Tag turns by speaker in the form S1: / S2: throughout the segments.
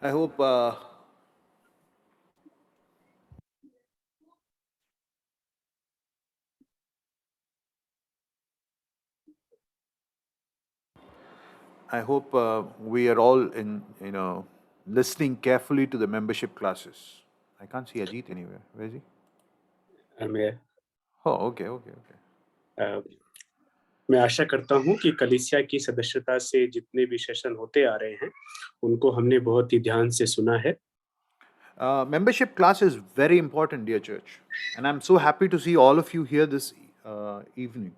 S1: I hope we are all listening carefully to the membership classes. I can't see Ajit anywhere. Where is he?
S2: मैं
S1: Oh, okay.
S2: अ, मैं आशा करता हूँ कि कलीसिया की सदस्यता से जितने भी सेशन होते आ रहे हैं, उनको हमने बहुत ही ध्यान से सुना है।
S1: Membership class is very important, dear church, and I'm so happy to see all of you here this evening.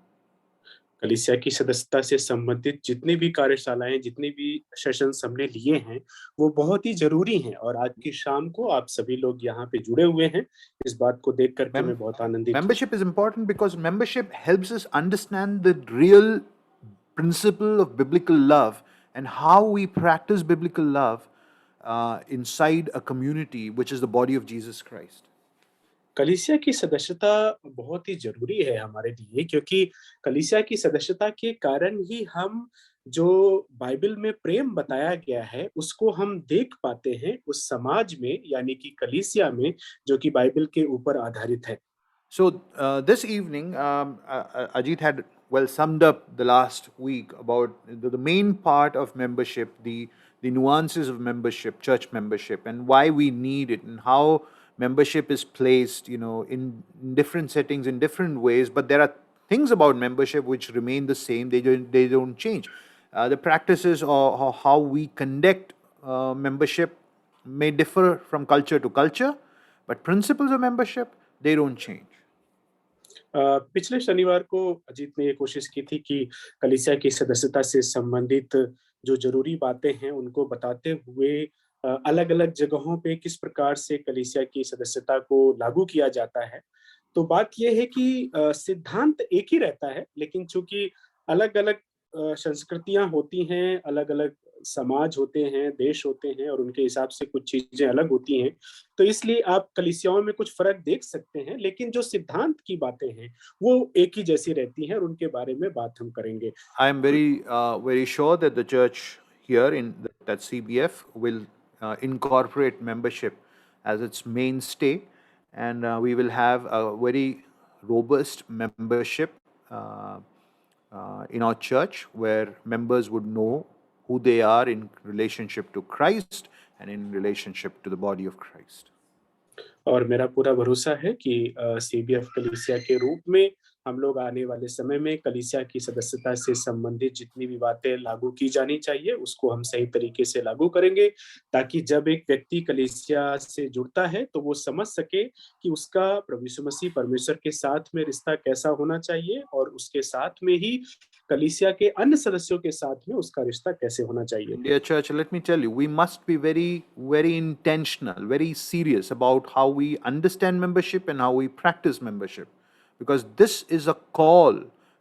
S2: कलीसिया की सदस्यता से संबंधित जितनी भी कार्यशालाएँ, जितने भी सेशंस हमने लिए हैं, वो बहुत ही ज़रूरी हैं और आज की शाम को आप सभी लोग यहाँ पे जुड़े हुए हैं। इस बात को देख कर के मैं बहुत आनंदित हूँ।
S1: Membership is important because membership helps us understand the real principle of biblical love and how we practice biblical love inside a community, which is the body of Jesus Christ.
S2: कलीसिया की सदस्यता बहुत ही ज़रूरी है हमारे लिए क्योंकि कलीसिया की सदस्यता के कारण ही हम जो बाइबल में प्रेम बताया गया है, उसको हम देख पाते हैं उस समाज में यानी कि कलीसिया में, जो कि बाइबल के ऊपर आधारित है।
S1: So this evening, Ajit had well summed up the last week about the main part of membership, the nuances of membership, church membership, and why we need it, and how membership is placed, in different settings in different ways. But there are things about membership which remain the same; they don't change. The practices or how we conduct membership may differ from culture to culture, but principles of membership they don't change.
S2: पिछले शनिवार को अजीत ने ये कोशिश की थी कि कलीसिया की सदस्यता से संबंधित जो ज़रूरी बातें हैं, उनको बताते हुए अलग-अलग जगहों पे किस प्रकार से कलीसिया की सदस्यता को लागू किया जाता है। तो बात ये है कि सिद्धांत एक ही रहता है, लेकिन चूँकि अलग-अलग संस्कृतियाँ होती हैं, अलग-अलग समाज होते हैं, देश होते हैं और उनके हिसाब से कुछ चीज़ें अलग होती हैं। तो इसलिए आप कलीसियाओं में कुछ फ़र्क देख सकते हैं, लेकिन जो सिद्धांत की बातें हैं, वो एक ही जैसी रहती हैं और उनके बारे में बात हम करेंगे।
S1: I am very sure that the church here that CBF will incorporate membership as its mainstay, and we will have a very robust membership uh, in our church where members would know who they are in relationship to Christ and in relationship to the body of Christ.
S2: और मेरा पूरा भरोसा है कि CBF कलीसिया के रूप में हम लोग आने वाले समय में कलीसिया की सदस्यता से संबंधित जितनी भी बातें लागू की जानी चाहिए, उसको हम सही तरीके से लागू करेंगे, ताकि जब एक व्यक्ति कलीसिया से जुड़ता है, तो वो समझ सके कि उसका प्रभु यीशु मसीह परमेश्वर के साथ में रिश्ता कैसा होना चाहिए और उसके साथ में ही कलीसिया के अन्य सदस्यों के साथ में उसका रिश्ता कैसे होना चाहिए।
S1: Dear church, let me tell you, we must be very intentional, very serious about how we understand membership and how we practice membership. Because this is a call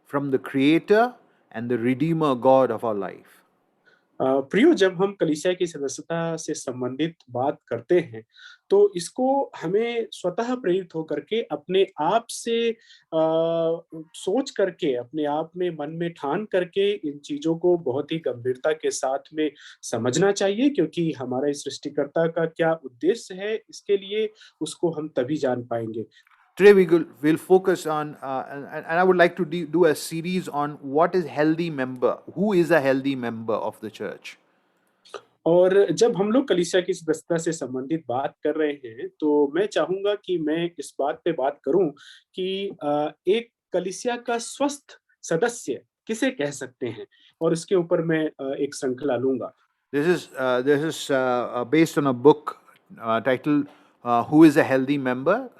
S1: from the Creator and the Redeemer God of our life.
S2: प्रियो जब हम कलीसिया की सदस्यता से संबंधित बात करते हैं, तो इसको हमें स्वतः प्रेरित होकर के अपने आप से सोच करके, अपने आप में मन में ठान करके इन चीज़ों को बहुत ही गंभीरता के साथ में समझना चाहिए क्योंकि हमारा इस सृष्टिकर्ता का क्या उद्देश्य है, इसके लिए उसको हम तभी जान पाएँगे।
S1: Today we'll focus on, and I would like to do a series on what is healthy member, who is a healthy member of the church.
S2: और जब हम लोग कलीसिया की सदस्यता से संबंधित बात कर रहे हैं, तो मैं चाहूँगा कि मैं इस बात पे बात करूँ कि एक कलीसिया का स्वस्थ सदस्य किसे कह सकते हैं? और इसके ऊपर मैं एक श्रृंखला लूँगा।
S1: This is based on a book titled "Who Is a Healthy Member,"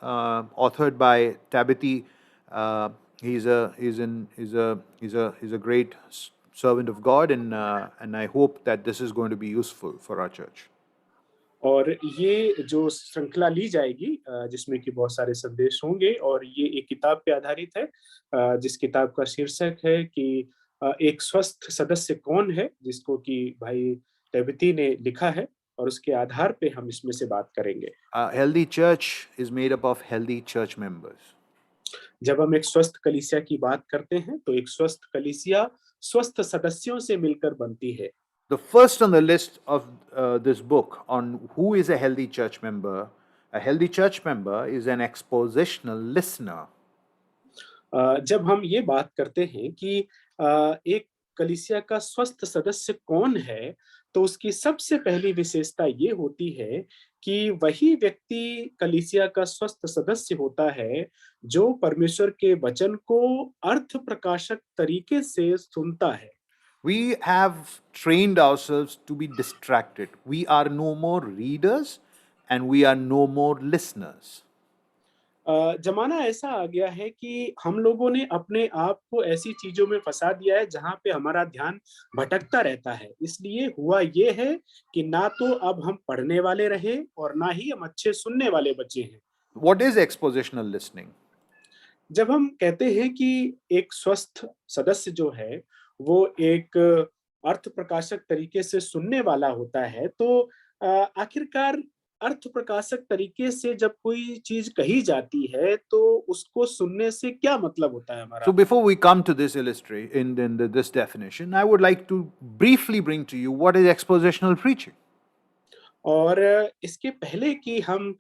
S1: authored by Tabithy. He's a great servant of God, and I hope that this is going to be useful for our church.
S2: और ये जो श्रृंखला ली जाएगी जिसमें कि बहुत सारे संदेश होंगे और ये एक किताब पे आधारित है जिस किताब का शीर्षक है कि एक स्वस्थ सदस्य कौन है जिसको कि भाई तिब्बती ने लिखा है और उसके आधार पे हम इसमें से बात करेंगे।
S1: A healthy church is made up of healthy church members.
S2: जब हम एक स्वस्थ कलीसिया की बात करते हैं तो एक स्वस्थ कलीसिया स्वस्थ सदस्यों से मिलकर बनती है।
S1: The first on the list of this book on who is a healthy church member is an expositional listener.
S2: जब हम ये बात करते हैं कि एक कलीसिया का स्वस्थ सदस्य कौन है, तो उसकी सबसे पहली विशेषता ये होती है कि वही व्यक्ति कलीसिया का स्वस्थ सदस्य होता है, जो परमेश्वर के वचन को अर्थ प्रकाशक तरीके से सुनता है।
S1: We have trained ourselves to be distracted. We are no more readers and we are no more listeners.
S2: जमाना ऐसा आ गया है कि हम लोगों ने अपने आप को ऐसी चीजों में फंसा दिया है जहां पे हमारा ध्यान भटकता रहता है। इसलिए हुआ ये है कि ना तो अब हम पढ़ने वाले रहे और ना ही हम अच्छे सुनने वाले बचे हैं।
S1: What is expositional listening?
S2: जब हम कहते हैं कि एक स्वस्थ सदस्य जो है वो एक अर्थ प्रकाशक तरीके से सुनने वाला होता है, तो आखिरकार अर्थ प्रकाशक तरीके से जब कोई चीज कही जाती है तो उसको सुनने से क्या मतलब होता है
S1: So
S2: हमारा।
S1: before we come to this illustration in this definition, I would like to briefly bring to you what is expositional preaching.
S2: और इसके पहले कि हम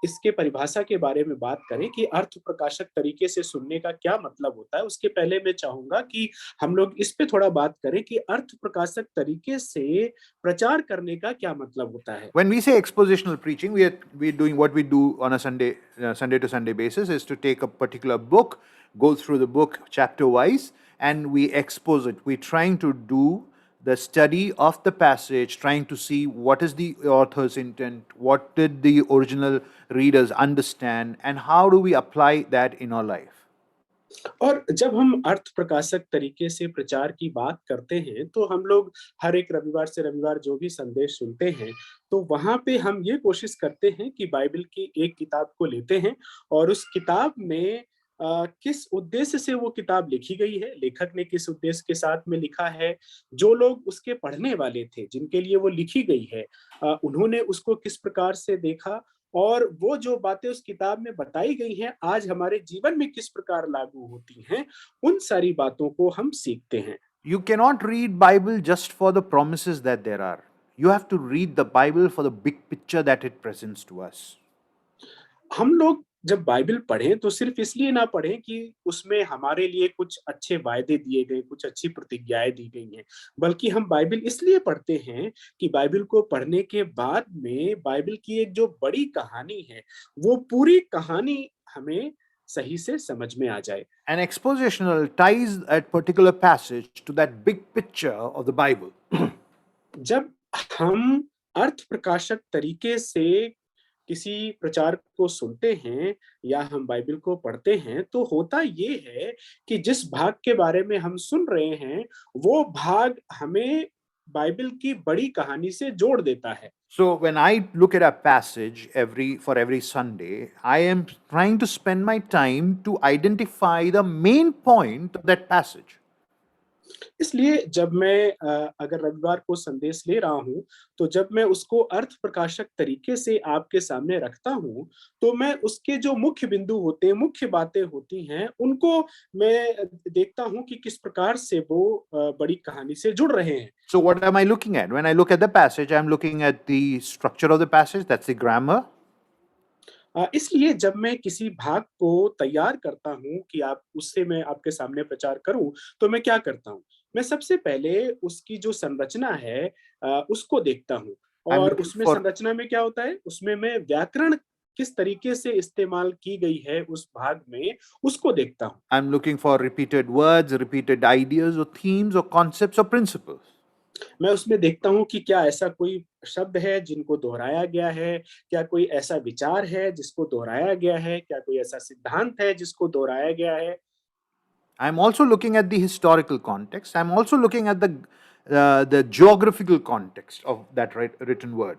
S2: इसके परिभाषा के बारे में बात करें कि अर्थ प्रकाशक तरीके से सुनने का क्या मतलब होता है, उसके पहले मैं चाहूँगा कि हम लोग इस पे थोड़ा बात करें कि अर्थ प्रकाशक तरीके से प्रचार करने का क्या मतलब होता है।
S1: When we say expositional preaching, we're doing what we do on a Sunday to Sunday basis is to take a particular book, go through the book chapter wise, and we expose it. We're trying to do the study of the passage, trying to see what is the author's intent, what did the original readers understand, and how do we apply that in our life.
S2: और जब हम अर्थ प्रकाशक तरीके से प्रचार की बात करते हैं, तो हम लोग हर एक रविवार से रविवार जो भी संदेश सुनते हैं, तो वहाँ पे हम ये कोशिश करते हैं कि बाइबल की एक किताब को लेते हैं और उस किताब में किस उद्देश्य से वो किताब लिखी गई है, लेखक ने किस उद्देश्य के साथ में लिखा है, जो लोग उसके पढ़ने वाले थे, जिनके लिए वो लिखी गई है, उन्होंने उसको किस प्रकार से देखा और वो जो बातें उस किताब में बताई गई हैं, आज हमारे जीवन में किस प्रकार लागू होती हैं, उन सारी बातों को हम सीखते हैं।
S1: You cannot read Bible just for the promises that there are. You have to read the Bible for the big picture that it presents to us.
S2: हम लोग जब बाइबल पढ़ें तो सिर्फ इसलिए ना पढ़ें कि उसमें हमारे लिए कुछ अच्छे वायदे दिए गए, कुछ अच्छी प्रतिज्ञाएँ दी गई हैं, बल्कि हम बाइबल इसलिए पढ़ते हैं कि बाइबल को पढ़ने के बाद में बाइबल की एक जो बड़ी कहानी है, वो पूरी कहानी हमें सही से समझ में आ जाए।
S1: An expositional ties that particular passage to that big picture of the Bible.
S2: जब हम अर्थ प्रकाशक तरीके से किसी प्रचार को सुनते हैं या हम बाइबल को पढ़ते हैं, तो होता ये है कि जिस भाग के बारे में हम सुन रहे हैं, वो भाग हमें बाइबल की बड़ी कहानी से जोड़ देता है।
S1: So when I look at a passage for every Sunday, I am trying to spend my time to identify the main point of that passage.
S2: इसलिए जब मैं अगर रविवार को संदेश ले रहा हूँ, तो जब मैं उसको अर्थ प्रकाशक तरीके से आपके सामने रखता हूँ, तो मैं उसके जो मुख्य बिंदु होते हैं, मुख्य बातें होती हैं, उनको मैं देखता हूँ कि किस प्रकार से वो बड़ी कहानी से जुड़ रहे हैं।
S1: So what am I looking at? When I look at the passage, I'm looking at the structure of the passage, that's the grammar.
S2: इसलिए जब मैं किसी भाग को तैयार करता हूँ कि आप उससे मैं आपके सामने प्रचार करूँ, तो मैं क्या करता हूँ? मैं सबसे पहले उसकी जो संरचना है उसको देखता हूँ
S1: I'm
S2: और
S1: looking
S2: उसमें
S1: for
S2: संरचना में क्या होता है? उसमें मैं व्याकरण किस तरीके से इस्तेमाल की गई है उस भाग में, उसको देखता हूँ।
S1: I'm looking for repeated words, repeated ideas or themes or concepts or principles.
S2: मैं उसमें देखता हूँ कि क्या ऐसा कोई शब्द है जिनको दोहराया गया है? क्या कोई ऐसा विचार है जिसको दोहराया गया है? क्या कोई ऐसा सिद्धांत है जिसको दोहराया गया है?
S1: I'm also looking at the historical context. I'm also looking at the geographical context of that written word.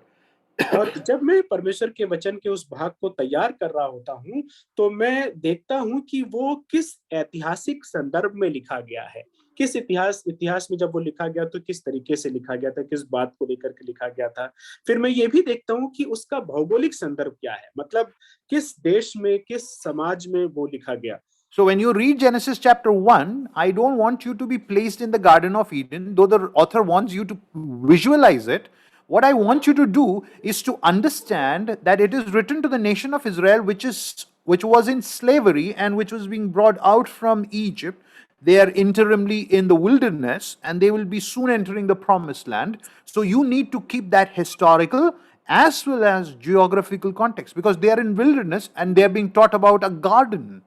S2: और जब मैं परमेश्वर के वचन के उस भाग को तैयार कर रहा होता हूँ, तो मैं देखता हूँ कि वो किस ऐतिहासिक संदर्भ में लिखा गया है। किस इतिहास में जब वो लिखा गया तो किस तरीके से लिखा गया था, किस बात को लेकर के लिखा गया था। फिर मैं ये भी देखता हूँ कि उसका भौगोलिक संदर्भ क्या है, मतलब किस देश में, किस समाज में वो लिखा गया।
S1: So when you read Genesis chapter 1, I don't want you to be placed in the Garden of Eden, though the author wants you to visualize it. What I want you to do is to understand that it is written to the nation of Israel, which was in slavery and which was being brought out from Egypt. They are interimly in the wilderness and they will be soon entering the promised land. So you need to keep that historical as well as geographical context, because they are in wilderness and they are being taught about a garden.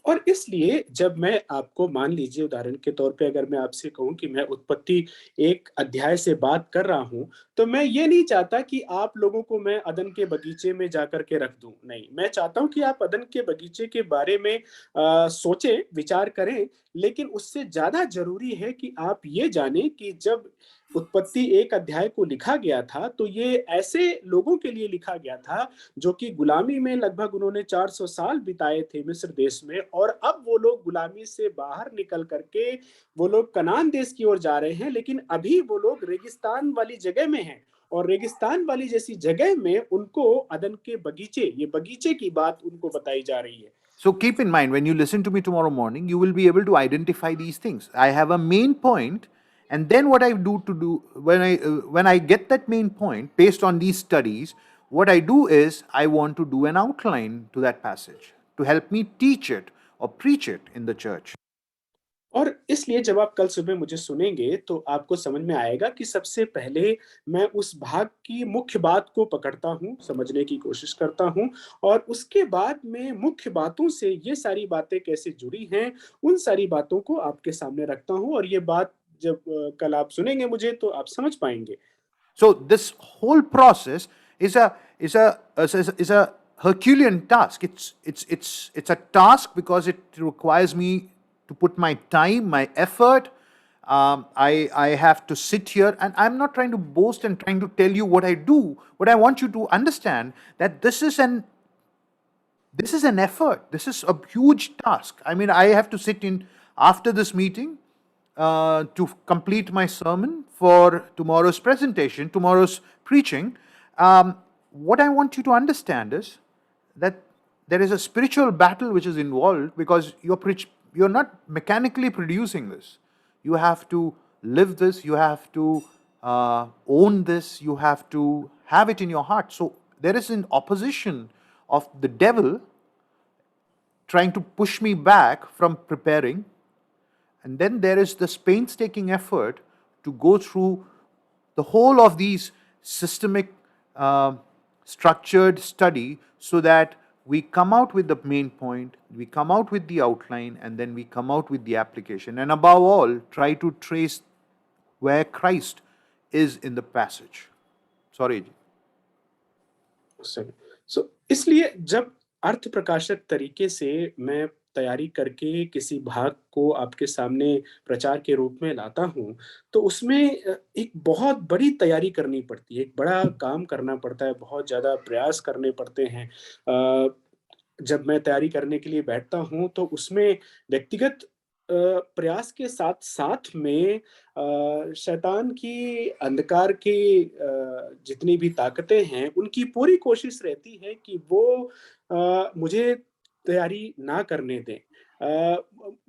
S2: और इसलिए जब मैं आपको मान लीजिए उदाहरण के तौर पे अगर मैं आपसे कहूँ कि मैं उत्पत्ति एक अध्याय से बात कर रहा हूँ, तो मैं ये नहीं चाहता कि आप लोगों को मैं अदन के बगीचे में जाकर के रख दूँ। नहीं, मैं चाहता हूँ कि आप अदन के बगीचे के बारे में सोचें, विचार करें, लेकिन उससे ज़्यादा ज़रूरी है कि आप ये जानें कि जब उत्पत्ति एक अध्याय को लिखा गया था, तो ये ऐसे लोगों के लिए लिखा गया था जो कि गुलामी में लगभग उन्होंने 400 साल बिताए थे मिस्र देश में, और अब वो लोग गुलामी से बाहर निकल करके वो लोग कनान देश की ओर जा रहे हैं, लेकिन अभी वो लोग रेगिस्तान वाली जगह में हैं, और रेगिस्तान वाली जैसी जगह में उनको अदन के बगीचे, ये बगीचे की बात उनको बताई जा रही है।
S1: So keep in mind, when you listen to me tomorrow morning, you will be able to identify these things. I have a main point, and then what I do when I get that main point based on these studies, what I do is I want to do an outline to that passage to help me teach it or preach it in the church.
S2: और इसलिए जब आप कल सुबह मुझे सुनेंगे, तो आपको समझ में आएगा कि सबसे पहले मैं उस भाग की मुख्य बात को पकड़ता हूँ, समझने की कोशिश करता हूँ, और उसके बाद में मुख्य बातों से ये सारी बातें कैसे जुड़ी हैं, उन सारी बातों को आपके सामने रखता हूँ, और ये बात जब कल आप सुनेंगे मुझे, तो आप समझ पाएँगे।
S1: So this whole process is a Herculean task. It's a task because it requires me to put my time, my effort. I have to sit here, and I'm not trying to boast and trying to tell you what I do. What I want you to understand that this is an effort. This is a huge task. I mean, I have to sit in after this meeting to complete my sermon for tomorrow's presentation, tomorrow's preaching. What I want you to understand is that there is a spiritual battle which is involved, because you're not mechanically producing this. You have to live this. You have to own this. You have to have it in your heart. So there is an opposition of the devil trying to push me back from preparing. And then there is this painstaking effort to go through the whole of these systemic, structured study, so that we come out with the main point, we come out with the outline, and then we come out with the application. And above all, try to trace where Christ is in the passage. Sorry.
S2: सही। इसलिए जब अर्थ प्रकाशक तरीके से मैं तैयारी करके किसी भाग को आपके सामने प्रचार के रूप में लाता हूँ, तो उसमें एक बहुत बड़ी तैयारी करनी पड़ती है, एक बड़ा काम करना पड़ता है, बहुत ज़्यादा प्रयास करने पड़ते हैं। जब मैं तैयारी करने के लिए बैठता हूँ, तो उसमें व्यक्तिगत प्रयास के साथ-साथ में शैतान की अंधकार की जितनी भी ताकतें हैं, उनकी पूरी कोशिश रहती है कि वो मुझे तैयारी ना करने दें।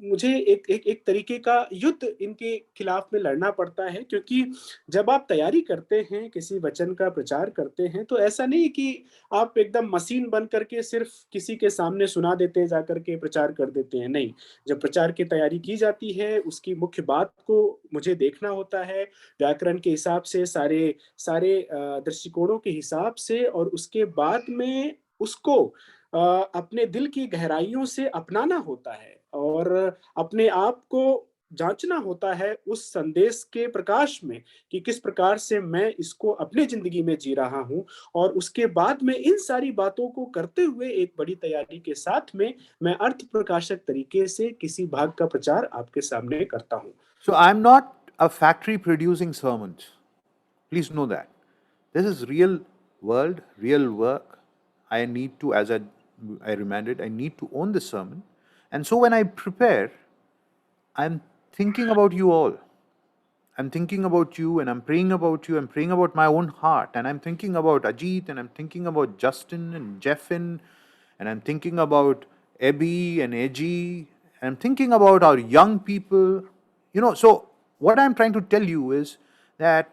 S2: मुझे एक तरीके का युद्ध इनके खिलाफ में लड़ना पड़ता है, क्योंकि जब आप तैयारी करते हैं, किसी वचन का प्रचार करते हैं, तो ऐसा नहीं कि आप एकदम मशीन बन करके सिर्फ़ किसी के सामने सुना देते हैं, जाकर के प्रचार कर देते हैं, नहीं। जब प्रचार की तैयारी की जाती है, उसकी मुख्य बात को मुझे देखना होता है, व्याकरण के हिसाब से, सारे सारे दृष्टिकोणों के हिसाब से, और उसके बाद में उसको अपने दिल की गहराइयों से अपनाना होता है, और अपने आप को जाँचना होता है उस संदेश के प्रकाश में कि किस प्रकार से मैं इसको अपनी ज़िंदगी में जी रहा हूँ, और उसके बाद में इन सारी बातों को करते हुए एक बड़ी तैयारी के साथ में मैं अर्थ प्रकाशक तरीके से किसी भाग का प्रचार आपके सामने करता हूँ।
S1: So I'm not a factory producing sermons. Please know that. This is real world, real work. I need to, as I reminded, I need to own the sermon. And so when I prepare, I'm thinking about you all. I'm thinking about you, and I'm praying about you. I'm praying about my own heart. And I'm thinking about Ajit, and I'm thinking about Justin and Jeffin, and I'm thinking about Ebby and Edgy. I'm thinking about our young people. So what I'm trying to tell you is that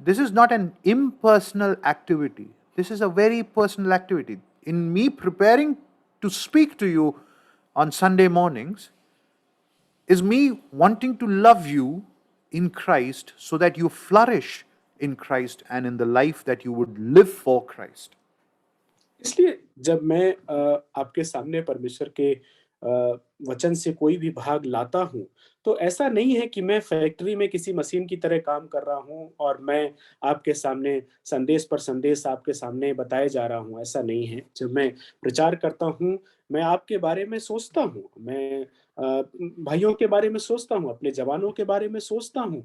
S1: this is not an impersonal activity. This is a very personal activity. In me preparing to speak to you on Sunday mornings is me wanting to love you in Christ so that you flourish in Christ and in the life that you would live for Christ.
S2: इसलिए जब मैं आपके सामने परमेश्वर के वचन से कोई भी भाग लाता हूँ, तो ऐसा नहीं है कि मैं फैक्ट्री में किसी मशीन की तरह काम कर रहा हूँ और मैं आपके सामने संदेश पर संदेश आपके सामने बताए जा रहा हूँ, ऐसा नहीं है। जब मैं प्रचार करता हूँ, मैं आपके बारे में सोचता हूँ, मैं भाइयों के बारे में सोचता हूँ, अपने जवानों के बारे में सोचता हूँ।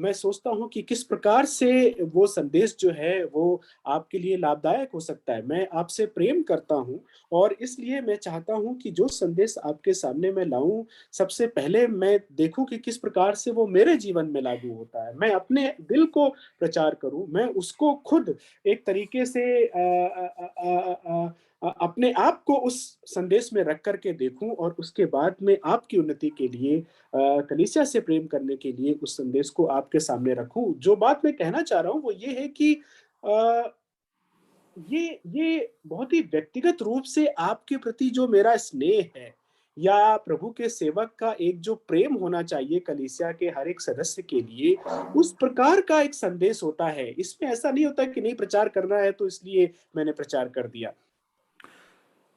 S2: मैं सोचता हूँ कि किस प्रकार से वो संदेश जो है, वो आपके लिए लाभदायक हो सकता है। मैं आपसे प्रेम करता हूँ और इसलिए मैं चाहता हूँ कि जो संदेश आपके सामने मैं लाऊँ, सबसे पहले मैं देखूँ कि किस प्रकार से वो मेरे जीवन में लागू होता है। मैं अपने दिल को प्रचार करूँ, मैं उसको खुद एक तरीके से अपने आप को उस संदेश में रख कर के देखूँ और उसके बाद में आपकी उन्नति के लिए कलीसिया से प्रेम करने के लिए उस संदेश को आपके सामने रखूँ। जो बात मैं कहना चाह रहा हूँ वो ये है कि अ, ये बहुत ही व्यक्तिगत रूप से आपके प्रति जो मेरा स्नेह है या प्रभु के सेवक का एक जो प्रेम होना चाहिए कलीसिया के हर एक सदस्य के लिए, उस प्रकार का एक संदेश होता है। इसमें ऐसा नहीं होता कि नहीं प्रचार करना है तो इसलिए मैंने प्रचार कर दिया।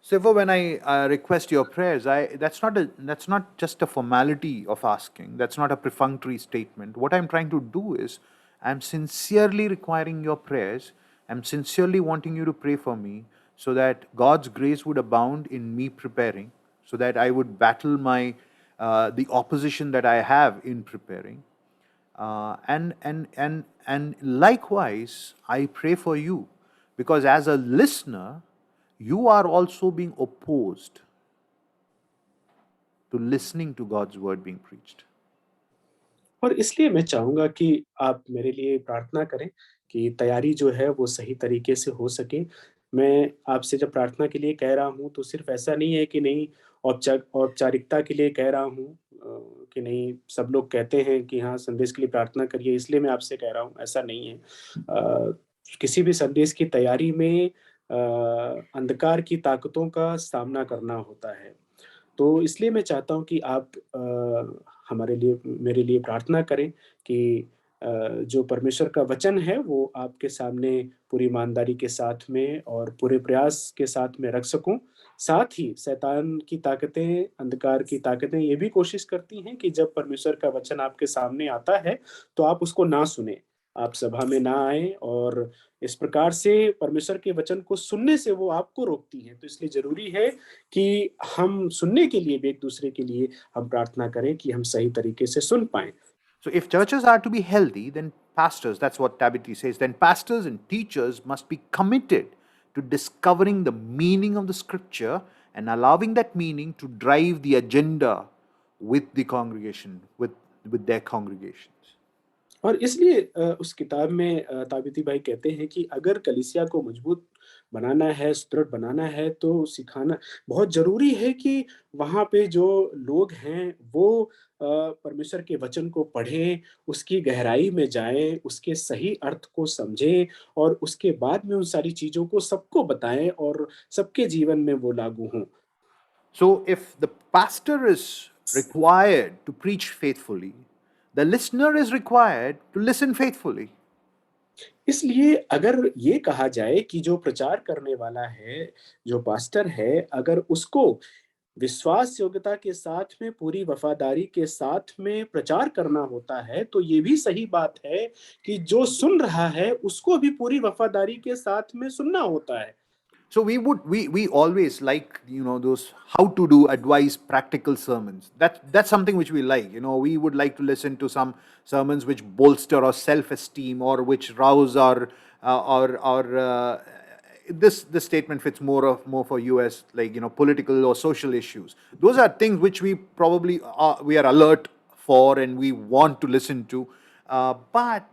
S1: So for when I request your prayers, that's not just a formality of asking. That's not a perfunctory statement. What I'm trying to do is, I'm sincerely requiring your prayers. I'm sincerely wanting you to pray for me, so that God's grace would abound in me preparing, so that I would battle my the opposition that I have in preparing, and likewise, I pray for you, because as a listener, you are also being opposed to listening to God's word being preached.
S2: और इसलिए मैं चाहूँगा कि आप मेरे लिए प्रार्थना करें कि तैयारी जो है वो सही तरीके से हो सके। मैं आपसे जब प्रार्थना के लिए कह रहा हूँ तो सिर्फ़ ऐसा नहीं है कि नहीं औपचारिकता के लिए कह रहा हूँ कि नहीं सब लोग कहते हैं कि हाँ, संदेश के लिए प्रार्थना करिए इसलिए मैं आपसे कह रहा हूँ, ऐसा नहीं है। किसी भी संदेश की तैयारी में अंधकार की ताकतों का सामना करना होता है। तो इसलिए मैं चाहता हूँ कि आप हमारे लिए मेरे लिए प्रार्थना करें कि जो परमेश्वर का वचन है वो आपके सामने पूरी ईमानदारी के साथ में और पूरे प्रयास के साथ में रख सकूँ। साथ ही शैतान की ताकतें, अंधकार की ताकतें ये भी कोशिश करती हैं कि जब परमेश्वर का वचन आपके सामने आता है, तो आप उसको ना सुनें। आप सभा में ना आएँ और इस प्रकार से परमेश्वर के वचन को सुनने से वो आपको रोकती हैं। तो इसलिए ज़रूरी है कि हम सुनने के लिए भी एक-दूसरे के लिए हम प्रार्थना करें कि हम सही तरीके से सुन पाएँ।
S1: So, if churches are to be healthy, then pastors, that's what Tabitha says, then pastors and teachers must be committed to discovering the meaning of the scripture and allowing that meaning to drive the agenda with the congregation, with their congregations.
S2: और इसलिए उस किताब में ताबिती भाई कहते हैं कि अगर कलीसिया को मजबूत बनाना है, सुदृढ़ बनाना है, तो सिखाना बहुत ज़रूरी है कि वहाँ पे जो लोग हैं, वो परमेश्वर के वचन को पढ़ें, उसकी गहराई में जाएँ, उसके सही अर्थ को समझें और उसके बाद में उन सारी चीज़ों को सबको बताएँ और सबके जीवन में वो लागू हों।
S1: So, if the pastor is required to preach faithfully, the listener is required to listen faithfully.
S2: इसलिए अगर ये कहा जाए कि जो प्रचार करने वाला है, जो पास्टर है, अगर उसको विश्वास योग्यता के साथ में, पूरी वफ़ादारी के साथ में प्रचार करना होता है, तो ये भी सही बात है कि जो सुन रहा है, उसको भी पूरी वफ़ादारी के साथ में सुनना होता है।
S1: So we always like, those how to do advice practical sermons. That's something which we like. We would like to listen to some sermons which bolster our self esteem, or which rouse our this statement fits more for US, like, political or social issues. Those are things which we are alert for and we want to listen to, but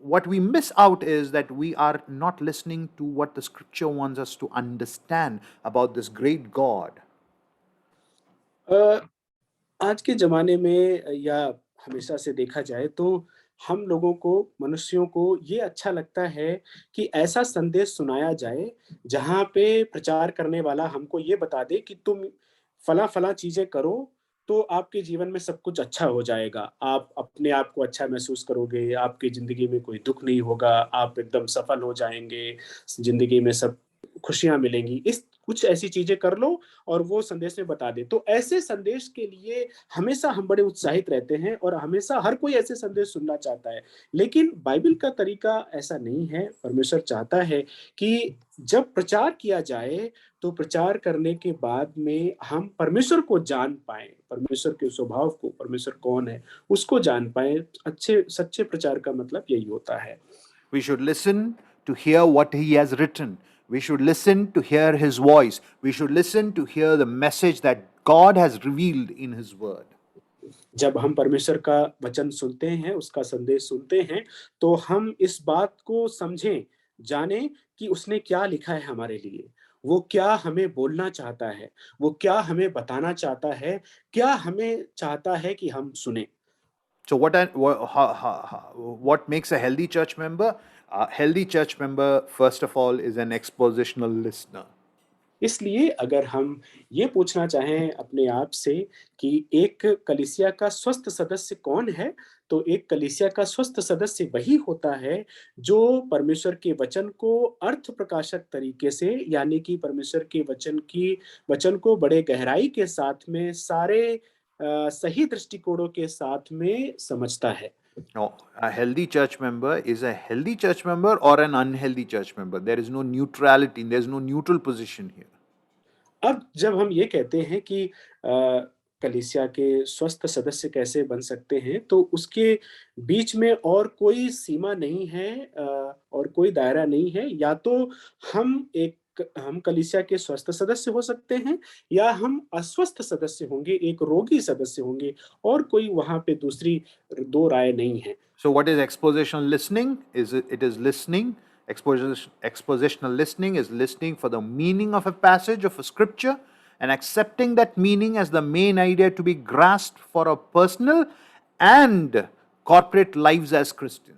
S1: what we miss out is that we are not listening to what the scripture wants us to understand about this great God.
S2: अ, आज के ज़माने में या हमेशा से देखा जाए तो हम लोगों को, मनुष्यों को ये अच्छा लगता है कि ऐसा संदेश सुनाया जाए, जहाँ पे प्रचार करने वाला हमको ये बता दे कि तुम फलाँ-फलाँ चीज़ें करो, तो आपके जीवन में सब कुछ अच्छा हो जाएगा। आप अपने आप को अच्छा महसूस करोगे, आपकी ज़िंदगी में कोई दुःख नहीं होगा, आप एकदम सफल हो जाएँगे, ज़िंदगी में सब खुशियाँ मिलेंगी। इस कुछ ऐसी चीज़ें कर लो और वो संदेश में बता दे। तो ऐसे संदेश के लिए हमेशा हम बड़े उत्साहित रहते हैं और हमेशा हर कोई ऐसे संदेश सुनना चाहता है। लेकिन बाइबल का तरीका ऐसा नहीं है। परमेश्वर चाहता है कि जब प्रचार किया जाए, तो प्रचार करने के बाद में हम परमेश्वर को जान पाएँ, परमेश्वर के स्वभाव को, परमेश्वर कौन है, उसको जान पाएँ। अच्छे सच्चे प्रचार का मतलब यही होता है।
S1: We should listen to hear what he has written. We should listen to hear his voice. We should listen to hear the message that God has revealed in his word.
S2: जब हम परमेश्वर का वचन सुनते हैं, उसका संदेश सुनते हैं, तो हम इस बात को समझें, जानें कि उसने क्या लिखा है हमारे लिए। वो क्या हमें बोलना चाहता है, वो क्या हमें बताना चाहता है, क्या हमें चाहता है कि हम सुनें।
S1: So, what makes a healthy church member? A healthy church member, first of all, is an expositional listener.
S2: इसलिए अगर हम ये पूछना चाहें अपने आप से कि एक कलीसिया का स्वस्थ सदस्य कौन है? तो एक कलीसिया का स्वस्थ सदस्य वही होता है, जो परमेश्वर के वचन को अर्थ प्रकाशक तरीके से, यानी कि परमेश्वर के वचन को बड़े गहराई के साथ में सारे सही दृष्टिकोणों के साथ में समझता है।
S1: No, a healthy church member is a healthy church member or an unhealthy church member. There is no neutrality, there is no neutral position here.
S2: अब जब हम ये कहते हैं कि कलीसिया के स्वस्थ सदस्य कैसे बन सकते हैं, तो उसके बीच में और कोई सीमा नहीं है, और कोई दायरा नहीं है। या तो हम कलीसिया के स्वस्थ सदस्य हो सकते हैं या हम अस्वस्थ सदस्य होंगे, एक रोगी सदस्य होंगे, और कोई वहाँ पे दूसरी 2 राय नहीं है।
S1: So, what is expositional listening? It is listening. Expositional listening is listening for the meaning of a passage of a scripture and accepting that meaning as the main idea to be grasped for our personal and corporate lives as Christians.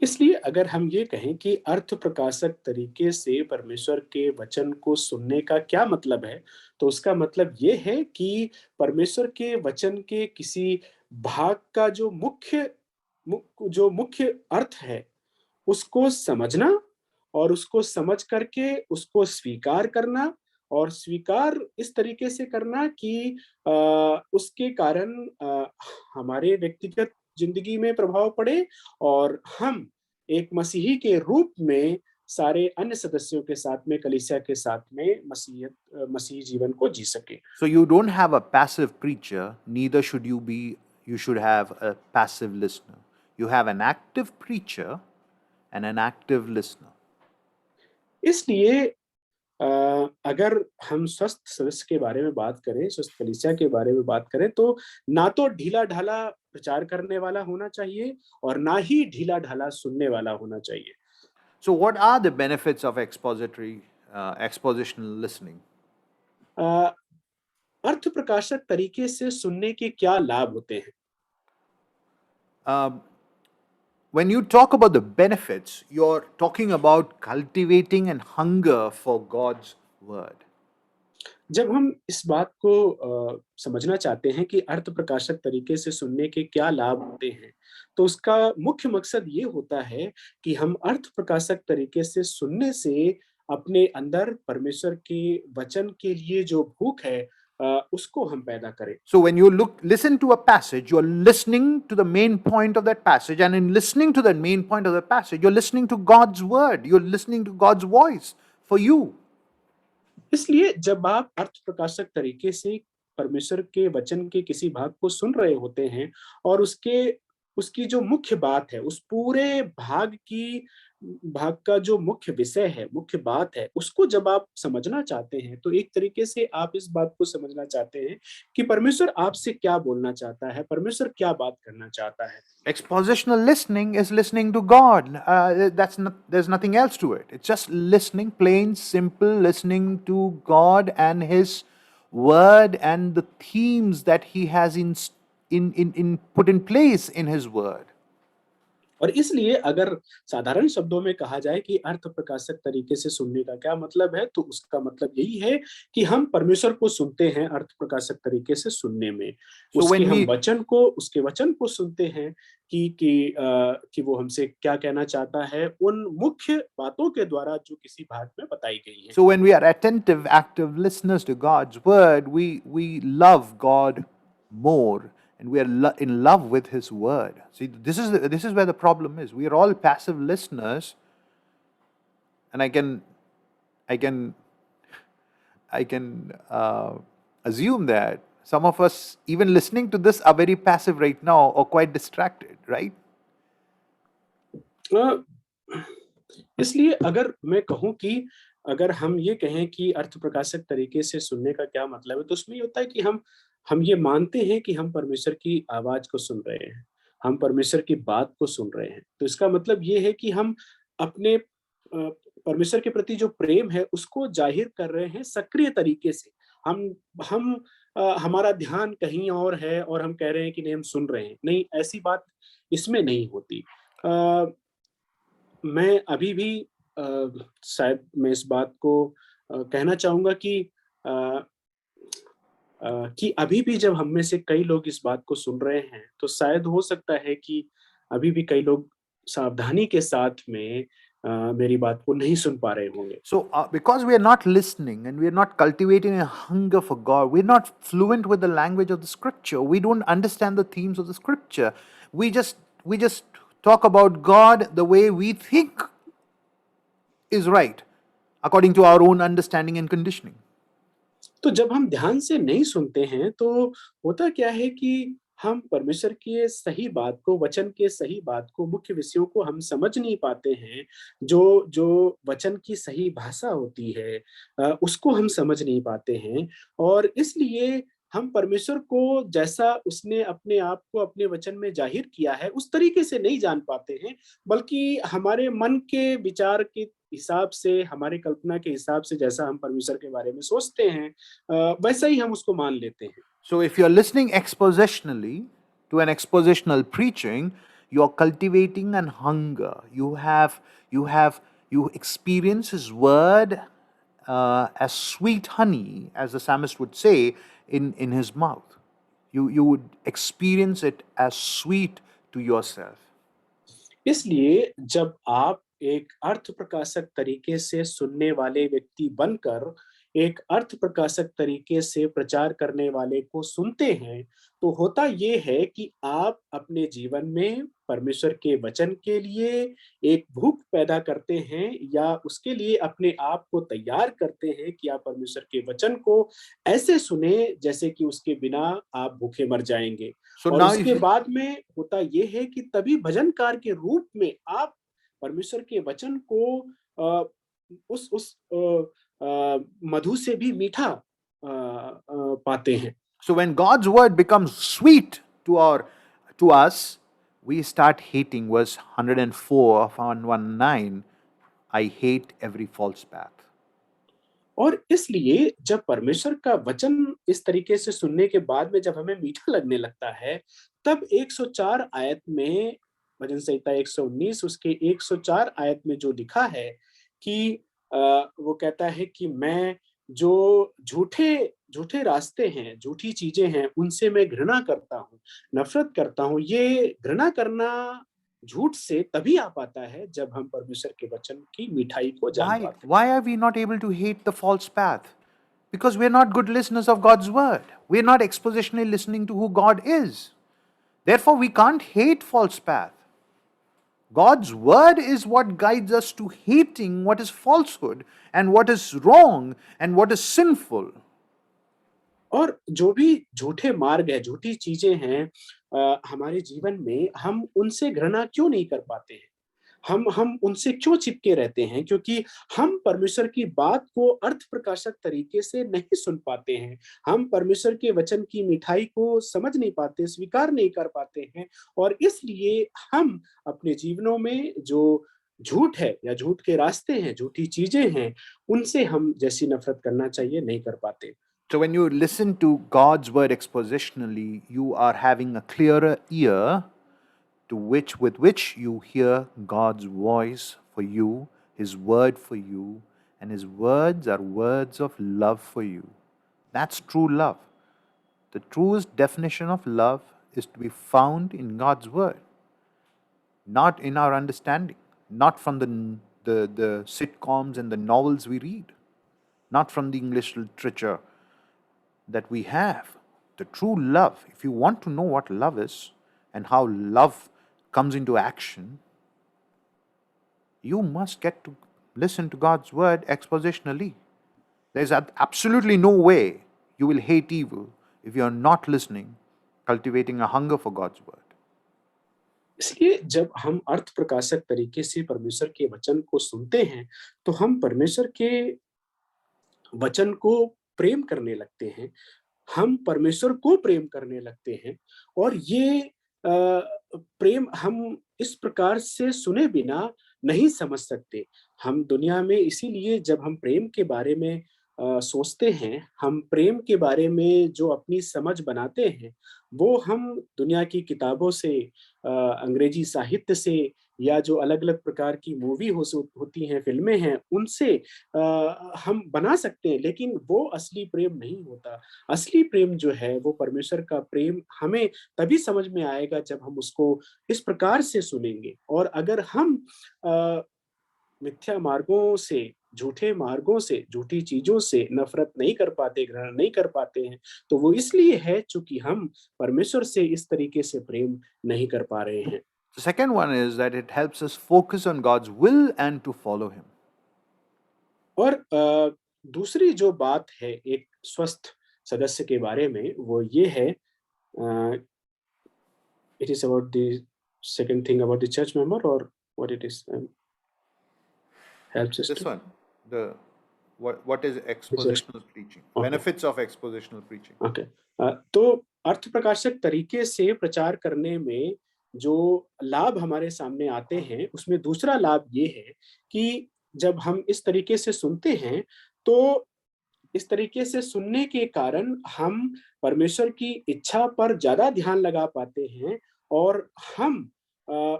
S2: इसलिए अगर हम ये कहें कि अर्थ प्रकाशक तरीके से परमेश्वर के वचन को सुनने का क्या मतलब है, तो उसका मतलब ये है कि परमेश्वर के वचन के किसी भाग का जो मुख्य अर्थ है, उसको समझना और उसको समझ करके उसको स्वीकार करना, और स्वीकार इस तरीके से करना कि अ, उसके कारण हमारे व्यक्तिगत ज़िंदगी में प्रभाव पड़े और हम एक मसीही के रूप में सारे अन्य सदस्यों के साथ में, कलीसिया के साथ में मसीही जीवन को जी सकें।
S1: So, you don't have a passive preacher, neither should you be, you should have a passive listener. You have an active preacher and an active listener.
S2: इसलिए अ, अगर हम स्वस्थ सदस्य के बारे में बात करें, स्वस्थ कलीसिया के बारे में बात करें, तो ना तो ढीला-ढाला प्रचार करने वाला होना चाहिए और ना ही ढीला-ढाला सुनने वाला होना चाहिए।
S1: So, what are the benefits of expositional listening?
S2: अ, अर्थ प्रकाशक तरीके से सुनने के क्या लाभ होते हैं?
S1: Um, when you talk about the benefits, you're talking about cultivating and hunger for God's word.
S2: जब हम इस बात को समझना चाहते हैं कि अर्थ प्रकाशक तरीके से सुनने के क्या लाभ होते हैं, तो उसका मुख्य मकसद ये होता है कि हम अर्थ प्रकाशक तरीके से सुनने से अपने अंदर परमेश्वर के वचन के लिए जो भूख है, उसको हम पैदा करें।
S1: So, when you listen to a passage, you're listening to the main point of that passage, and in listening to that main point of the passage, you're listening to God's word, you're listening to God's voice for you.
S2: इसलिए जब आप अर्थ प्रकाशक तरीके से परमेश्वर के वचन के किसी भाग को सुन रहे होते हैं और उसकी जो मुख्य बात है, उस पूरे भाग का जो मुख्य विषय है, मुख्य बात है, उसको जब आप समझना चाहते हैं, तो एक तरीके से आप इस बात को समझना चाहते हैं कि परमेश्वर आपसे क्या बोलना चाहता है, परमेश्वर क्या बात करना चाहता है।
S1: Expositional listening is listening to God. There's nothing else to it. It's just listening, plain, simple listening to God and His word and the themes that he has in put in place in his word.
S2: और इसलिए अगर साधारण शब्दों में कहा जाए कि अर्थ प्रकाशक तरीके से सुनने का क्या मतलब है, तो उसका मतलब यही है कि हम परमेश्वर को सुनते हैं अर्थ प्रकाशक तरीके से सुनने में।
S1: So when
S2: उसके वचन को सुनते हैं कि वो हमसे क्या कहना चाहता है, उन मुख्य बातों के द्वारा जो किसी भाग में बताई गई हैं।
S1: we are attentive, active listeners to God's word, we love God more, and we are in love with His word. See, this is where the problem is. We are all passive listeners, and I can I can assume that some of us, even listening to this, are very passive right now or quite distracted, right?
S2: अ, इसलिए अगर मैं कहूँ कि अगर हम ये कहें कि अर्थ प्रकाशक तरीके से सुनने का क्या मतलब है, तो उसमें ये होता है कि हम ये मानते हैं कि हम परमेश्वर की आवाज़ को सुन रहे हैं, हम परमेश्वर की बात को सुन रहे हैं। तो इसका मतलब ये है कि हम अपने परमेश्वर के प्रति जो प्रेम है, उसको ज़ाहिर कर रहे हैं सक्रिय तरीके से। हम हमारा ध्यान कहीं और है और हम कह रहे हैं कि नहीं हम सुन रहे हैं। नहीं, ऐसी बात इसमें नहीं होती। अ, मैं अभी भी शायद मैं इस बात को कहना चाहूँगा अ कि अभी भी जब हम में से कई लोग इस बात को सुन रहे हैं, तो शायद हो सकता है कि अभी भी कई लोग सावधानी के साथ में मेरी बात को नहीं सुन पा रहे होंगे।
S1: So, because we are not listening and we are not cultivating a hunger for God, we're not fluent with the language of the Scripture. We don't understand the themes of the Scripture. We just talk about God the way we think is right, according to our own understanding and conditioning.
S2: तो जब हम ध्यान से नहीं सुनते हैं, तो होता क्या है कि हम परमेश्वर की सही बात को, वचन के सही बात को, मुख्य विषयों को हम समझ नहीं पाते हैं। जो जो वचन की सही भाषा होती है उसको हम समझ नहीं पाते हैं और इसलिए हम परमेश्वर को जैसा उसने अपने आप को अपने वचन में ज़ाहिर किया है, उस तरीके से नहीं जान पाते हैं, बल्कि हमारे मन के विचार के हिसाब से, हमारी कल्पना के हिसाब से जैसा हम परमेश्वर के बारे में सोचते हैं वैसा ही हम उसको मान लेते हैं।
S1: So, if you're listening expositionally to an expositional preaching, you're cultivating an hunger. You experience His word as sweet honey, as the psalmist would say, in his mouth. You would experience it as sweet to yourself.
S2: इसलिए जब आप एक अर्थ प्रकाशक तरीके से सुनने वाले व्यक्ति बनकर एक अर्थ प्रकाशक तरीके से प्रचार करने वाले को सुनते हैं, तो होता ये है कि आप अपने जीवन में परमेश्वर के वचन के लिए एक भूख पैदा करते हैं या उसके लिए अपने आप को तैयार करते हैं कि आप परमेश्वर के वचन को ऐसे सुने जैसे कि उसके बिना आप भूखे मर जाएँगे।
S1: So
S2: और
S1: now, if
S2: उसके बाद में होता ये है कि तभी भजनकार के रूप में आप परमेश्वर के वचन को उस मधु से भी मीठा पाते हैं।
S1: so when God's word becomes sweet to us, we start hating. Verse 104 of 119. I hate every false path.
S2: और इसलिए जब परमेश्वर का वचन इस तरीके से सुनने के बाद में जब हमें मीठा लगने लगता है, तब 104 आयत में भजन संहिता 119 उसके 104 आयत में जो लिखा है कि वो कहता है कि मैं जो झूठे झूठे रास्ते हैं, झूठी चीज़ें हैं, उनसे मैं घृणा करता हूँ, नफ़रत करता हूँ। ये घृणा करना झूठ से तभी आ पाता है जब हम परमेश्वर के वचन की मीठाई को जान
S1: Why?
S2: पाते हैं।
S1: Why are we not able to hate the false path? Because we're not good listeners of God's word. We're not expositionally listening to who God is. Therefore, we can't hate false path. God's word is what guides us to hating what is falsehood and what is wrong and what is sinful.
S2: और जो भी झूठे मार्ग है, झूठी चीज़ें हैं हमारे जीवन में, हम उनसे घृणा क्यों नहीं कर पाते हैं? हम उनसे क्यों चिपके रहते हैं? क्योंकि हम परमेश्वर की बात को अर्थ प्रकाशक तरीके से नहीं सुन पाते हैं। हम परमेश्वर के वचन की मिठाई को समझ नहीं पाते, स्वीकार नहीं कर पाते हैं और इसलिए हम अपने जीवनों में जो झूठ है या झूठ के रास्ते हैं, झूठी चीज़ें हैं, उनसे हम जैसी नफ़रत करना चाहिए, नहीं कर पाते।
S1: So when you listen to God's word expositionally, you are having a clearer ear to which with which you hear God's voice for you, his word for you, and his words are words of love for you. That's true love. The truest definition of love is to be found in God's word, not in our understanding, not from the sitcoms and the novels we read, not from the English literature that we have. The true love, if you want to know what love is and how love comes into action, you must get to listen to God's word expositionally. There's absolutely no way you will hate evil if you're not listening, cultivating a hunger for God's word.
S2: इसलिए जब हम अर्थ प्रकाशक तरीके से परमेश्वर के वचन को सुनते हैं, तो हम परमेश्वर के वचन को प्रेम करने लगते हैं। हम परमेश्वर को प्रेम करने लगते हैं और ये प्रेम हम इस प्रकार से सुने बिना नहीं समझ सकते। हम दुनिया में इसीलिए जब हम प्रेम के बारे में सोचते हैं, हम प्रेम के बारे में जो अपनी समझ बनाते हैं, वो हम दुनिया की किताबों से अंग्रेजी साहित्य से या जो अलग-अलग प्रकार की मूवी होती हैं, फ़िल्में हैं, उनसे हम बना सकते हैं, लेकिन वो असली प्रेम नहीं होता। असली प्रेम जो है वो परमेश्वर का प्रेम हमें तभी समझ में आएगा जब हम उसको इस प्रकार से सुनेंगे और अगर हम अ, मिथ्या मार्गों से, झूठे मार्गों से, झूठी चीज़ों से नफ़रत नहीं कर पाते, ग्रहण नहीं कर पाते हैं, तो वो इसलिए है चूँकि हम परमेश्वर से इस तरीके से प्रेम नहीं कर पा रहे हैं।
S1: The second one is that it helps us focus on God's will and to follow Him.
S2: और दूसरी जो बात है एक स्वस्थ सदस्य के बारे में वो ये है it is about the second thing about the church member or what it is help
S1: This
S2: system
S1: one, the what is
S2: This is
S1: expositional preaching?
S2: okay
S1: Benefits of expositional preaching.
S2: okay तो अर्थ प्रकाशक तरीके से प्रचार करने में जो लाभ हमारे सामने आते हैं उसमें दूसरा लाभ ये है कि जब हम इस तरीके से सुनते हैं तो इस तरीके से सुनने के कारण हम परमेश्वर की इच्छा पर ज़्यादा ध्यान लगा पाते हैं और हम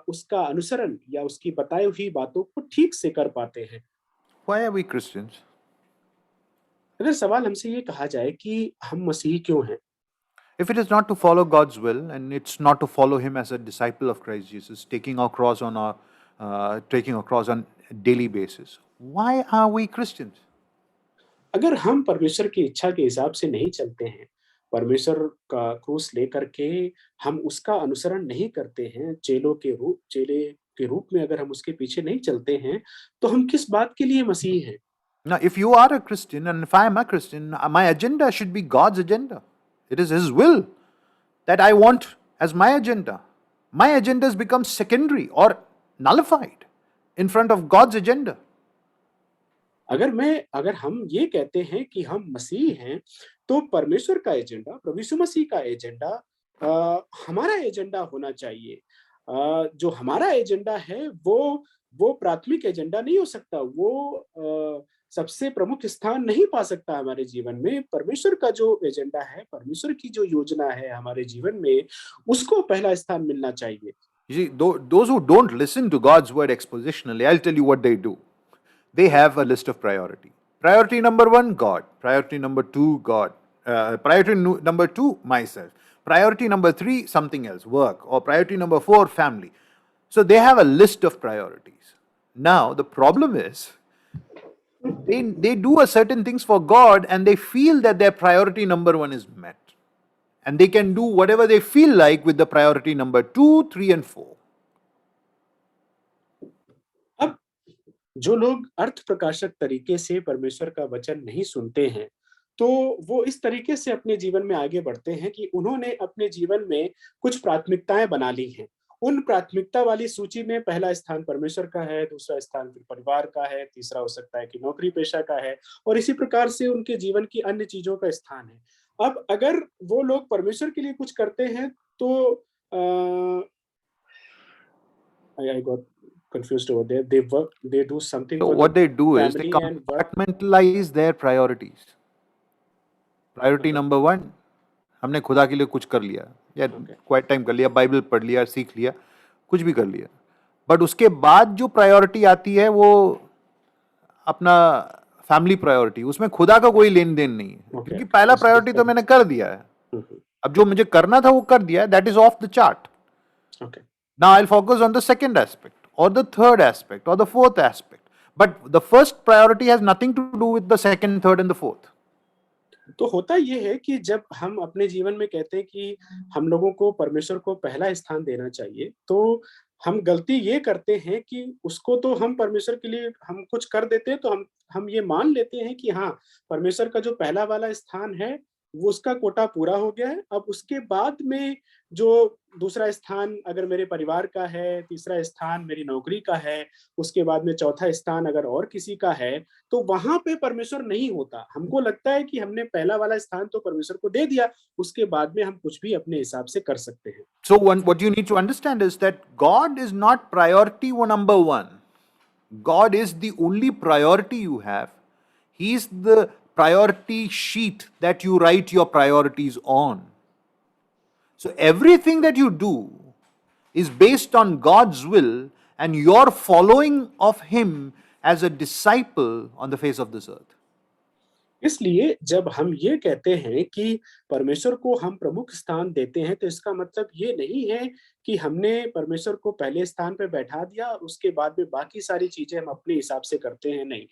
S2: उसका अनुसरण या उसकी बताई हुई बातों को ठीक से कर पाते हैं।
S1: Why are we Christians?
S2: अगर सवाल हमसे ये कहा जाए कि हम मसीही क्यों हैं?
S1: If it is not to follow God's will and it's not to follow Him as a disciple of Christ Jesus, taking a cross on a daily basis, why are we Christians?
S2: अगर हम परमेश्वर की इच्छा के हिसाब से नहीं चलते हैं, परमेश्वर का क्रूस लेकर के हम उसका अनुसरण नहीं करते हैं, चेले के रूप में अगर हम उसके पीछे नहीं चलते हैं, तो हम किस बात के लिए मसीही हैं?
S1: Now, if you are a Christian and if I am a Christian, my agenda should be God's agenda. It is His will that I want as my agenda. My agendas become secondary or nullified in front of God's agenda.
S2: अगर हम ये कहते हैं कि हम मसीही हैं, तो परमेश्वर का एजेंडा, प्रभु यीशु मसीह का एजेंडा हमारा एजेंडा होना चाहिए। जो हमारा एजेंडा है वो प्राथमिक एजेंडा नहीं हो सकता, वो सबसे प्रमुख स्थान नहीं पा सकता हमारे जीवन में। परमेश्वर का जो एजेंडा है, परमेश्वर की जो योजना है हमारे जीवन में, उसको पहला स्थान मिलना चाहिए।
S1: You see, those who don't listen to God's word expositionally, I'll tell you what they do. They have a list of priority. Priority number one, God. Priority number two, God. Number two, myself. Priority number three, something else, work. Or priority number four, family. So they have a list of priorities. Now, the problem is they do a certain things for God and they feel that their priority number one is met. And they can do whatever they feel like with the priority number 2, 3, and 4.
S2: अब जो लोग अर्थ प्रकाशक तरीके से परमेश्वर का वचन नहीं सुनते हैं, तो वो इस तरीके से अपने जीवन में आगे बढ़ते हैं कि उन्होंने अपने जीवन में कुछ प्राथमिकताएँ बना ली हैं। उन प्राथमिकता वाली सूची में पहला स्थान परमेश्वर का है, दूसरा स्थान फिर परिवार का है, तीसरा हो सकता है कि नौकरी-पेशा का है और इसी प्रकार से उनके जीवन की अन्य चीज़ों का स्थान है। अब अगर वो लोग परमेश्वर के लिए कुछ करते हैं तो I got confused over there. They do something
S1: So,
S2: for
S1: what
S2: the
S1: they do is they
S2: family and work.
S1: compartmentalize their priorities. Priority
S2: मतलब
S1: नंबर वन, हमने खुदा के लिए कुछ कर लिया या
S2: ओके,
S1: क्वाइट टाइम कर लिया, बाइबल पढ़ लिया, सीख लिया, कुछ भी कर लिया, बट उसके बाद जो प्रायोरिटी आती है वो अपना फैमिली प्रायोरिटी, उसमें खुदा का कोई लेन देन नहीं है,
S2: ओके,
S1: क्योंकि
S2: ओके,
S1: पहला
S2: जैसे कि
S1: प्रायोरिटी तो मैंने कर दिया है।
S2: हुँ, हुँ,
S1: अब जो मुझे करना था वो कर दिया, that is of the chart.
S2: Okay.
S1: Now I'll focus on the second aspect, or the third aspect, or the fourth aspect. But the first priority has nothing to do with the second, third, and the fourth.
S2: तो होता ये है कि जब हम अपने जीवन में कहते हैं कि हम लोगों को परमेश्वर को पहला स्थान देना चाहिए, तो हम गलती ये करते हैं कि उसको तो हम परमेश्वर के लिए हम कुछ कर देते हैं, तो हम ये मान लेते हैं कि हाँ, परमेश्वर का जो पहला वाला स्थान है, वो उसका कोटा पूरा हो गया है। अब उसके बाद में जो दूसरा स्थान अगर मेरे परिवार का है, तीसरा स्थान मेरी नौकरी का है, उसके बाद में चौथा स्थान अगर और किसी का है, तो वहाँ पे परमेश्वर नहीं होता। हमको लगता है कि हमने पहला वाला स्थान तो परमेश्वर को दे दिया, उसके बाद में हम कुछ भी अपने हिसाब से कर सकते हैं।
S1: So, what you need to understand is that God is not priority number one. God is the only priority you have. He's the priority sheet that you write your priorities on. So, everything that you do is based on God's will and your following of Him as a disciple on the face of this earth.
S2: इसलिए जब हम ये कहते हैं कि परमेश्वर को हम प्रमुख स्थान देते हैं, तो इसका मतलब ये नहीं है कि हमने परमेश्वर को पहले स्थान पे बैठा दिया और उसके बाद में बाकी सारी चीज़ें हम अपने हिसाब से करते हैं, नहीं।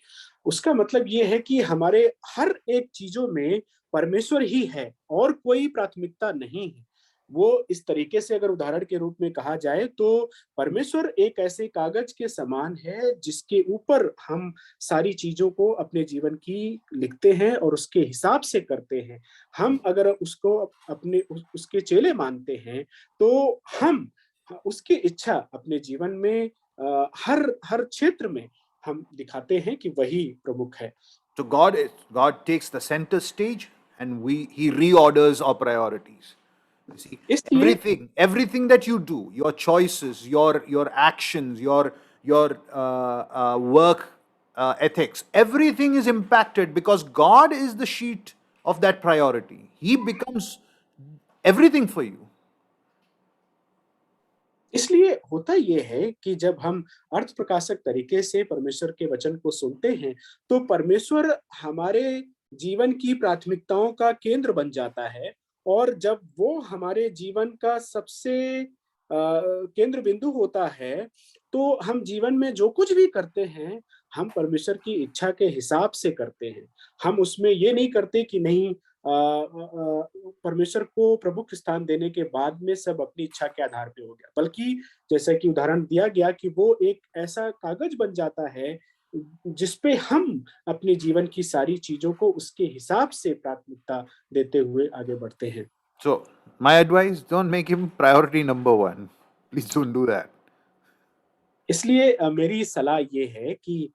S2: उसका मतलब ये है कि हमारे हर एक चीज़ों में परमेश्वर ही है और कोई प्राथमिकता नहीं है। वो इस तरीके से अगर उदाहरण के रूप में कहा जाए तो परमेश्वर एक ऐसे कागज़ के समान है जिसके ऊपर हम सारी चीज़ों को अपने जीवन की लिखते हैं और उसके हिसाब से करते हैं। हम अगर उसको अपने उसके चेले मानते हैं, तो हम उसकी इच्छा अपने जीवन में हर हर क्षेत्र में हम दिखाते हैं कि वही प्रमुख है।
S1: So God takes the center stage and He reorders our priorities. You see,
S2: इसलिए
S1: everything that you do, your choices, your actions, your work ethics, everything is impacted because God is the sheet of that priority. He becomes everything for you.
S2: इसलिए होता ये है कि जब हम अर्थ प्रकाशक तरीके से परमेश्वर के वचन को सुनते हैं, तो परमेश्वर हमारे जीवन की प्राथमिकताओं का केंद्र बन जाता है और जब वो हमारे जीवन का सबसे केंद्र बिंदु होता है, तो हम जीवन में जो कुछ भी करते हैं, हम परमेश्वर की इच्छा के हिसाब से करते हैं। हम उसमें ये नहीं करते कि नहीं परमेश्वर को प्रमुख स्थान देने के बाद में सब अपनी इच्छा के आधार पे हो गया। बल्कि जैसा कि उदाहरण दिया गया कि वो एक ऐसा कागज़ बन जाता है, जिस पे हम अपने जीवन की सारी चीज़ों को उसके हिसाब से प्राथमिकता देते हुए आगे बढ़ते हैं।
S1: So, my advice, don't make Him priority number one. Please don't do that.
S2: इसलिए मेरी सलाह ये है कि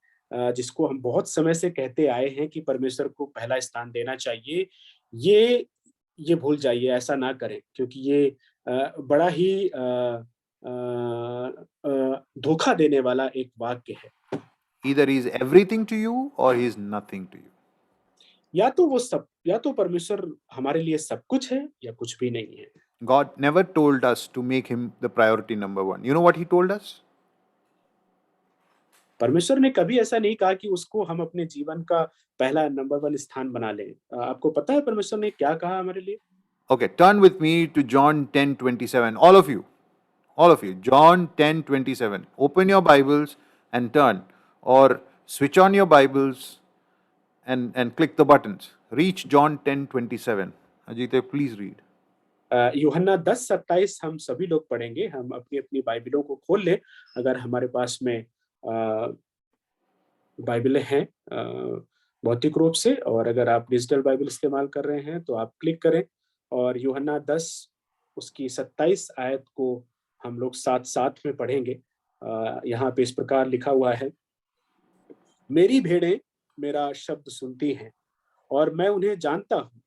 S2: जिसको हम बहुत समय से कहते आए हैं कि परमेश्वर को पहला स्थान देना चाहिए, ये ये भूल जाइए, ऐसा ना करें क्योंकि ये बड़ा ही धोखा देने वाला एक वाक्य है।
S1: Either He's everything to you or He's nothing to you.
S2: या तो परमेश्वर हमारे लिए सब कुछ है या कुछ भी नहीं है।
S1: God never told us to make Him the priority number one. You know what He told us?
S2: परमेश्वर ने कभी ऐसा नहीं कहा कि उसको हम अपने जीवन का पहला नंबर 1 स्थान बना लें। आपको पता है परमेश्वर ने क्या कहा हमारे लिए?
S1: Okay, turn with me to John 10:27. All of you. All of you. John 10:27. Open your Bibles and turn. Or switch on your Bibles and click the buttons. Reach John 10:27. Ajite, please read.
S2: यूहन्ना 10:27 हम सभी लोग पढ़ेंगे। हम अपनी-अपनी बाइबलों को खोल लें, अगर हमारे पास में बाइबलें हैं भौतिक रूप से और अगर आप डिजिटल बाइबल इस्तेमाल कर रहे हैं, तो आप क्लिक करें और यूहन्ना 10 उसकी 27 आयत को हम लोग साथ-साथ में पढ़ेंगे। यहाँ पे इस प्रकार लिखा हुआ है, मेरी भेड़ें मेरा शब्द सुनती हैं और मैं उन्हें जानता हूँ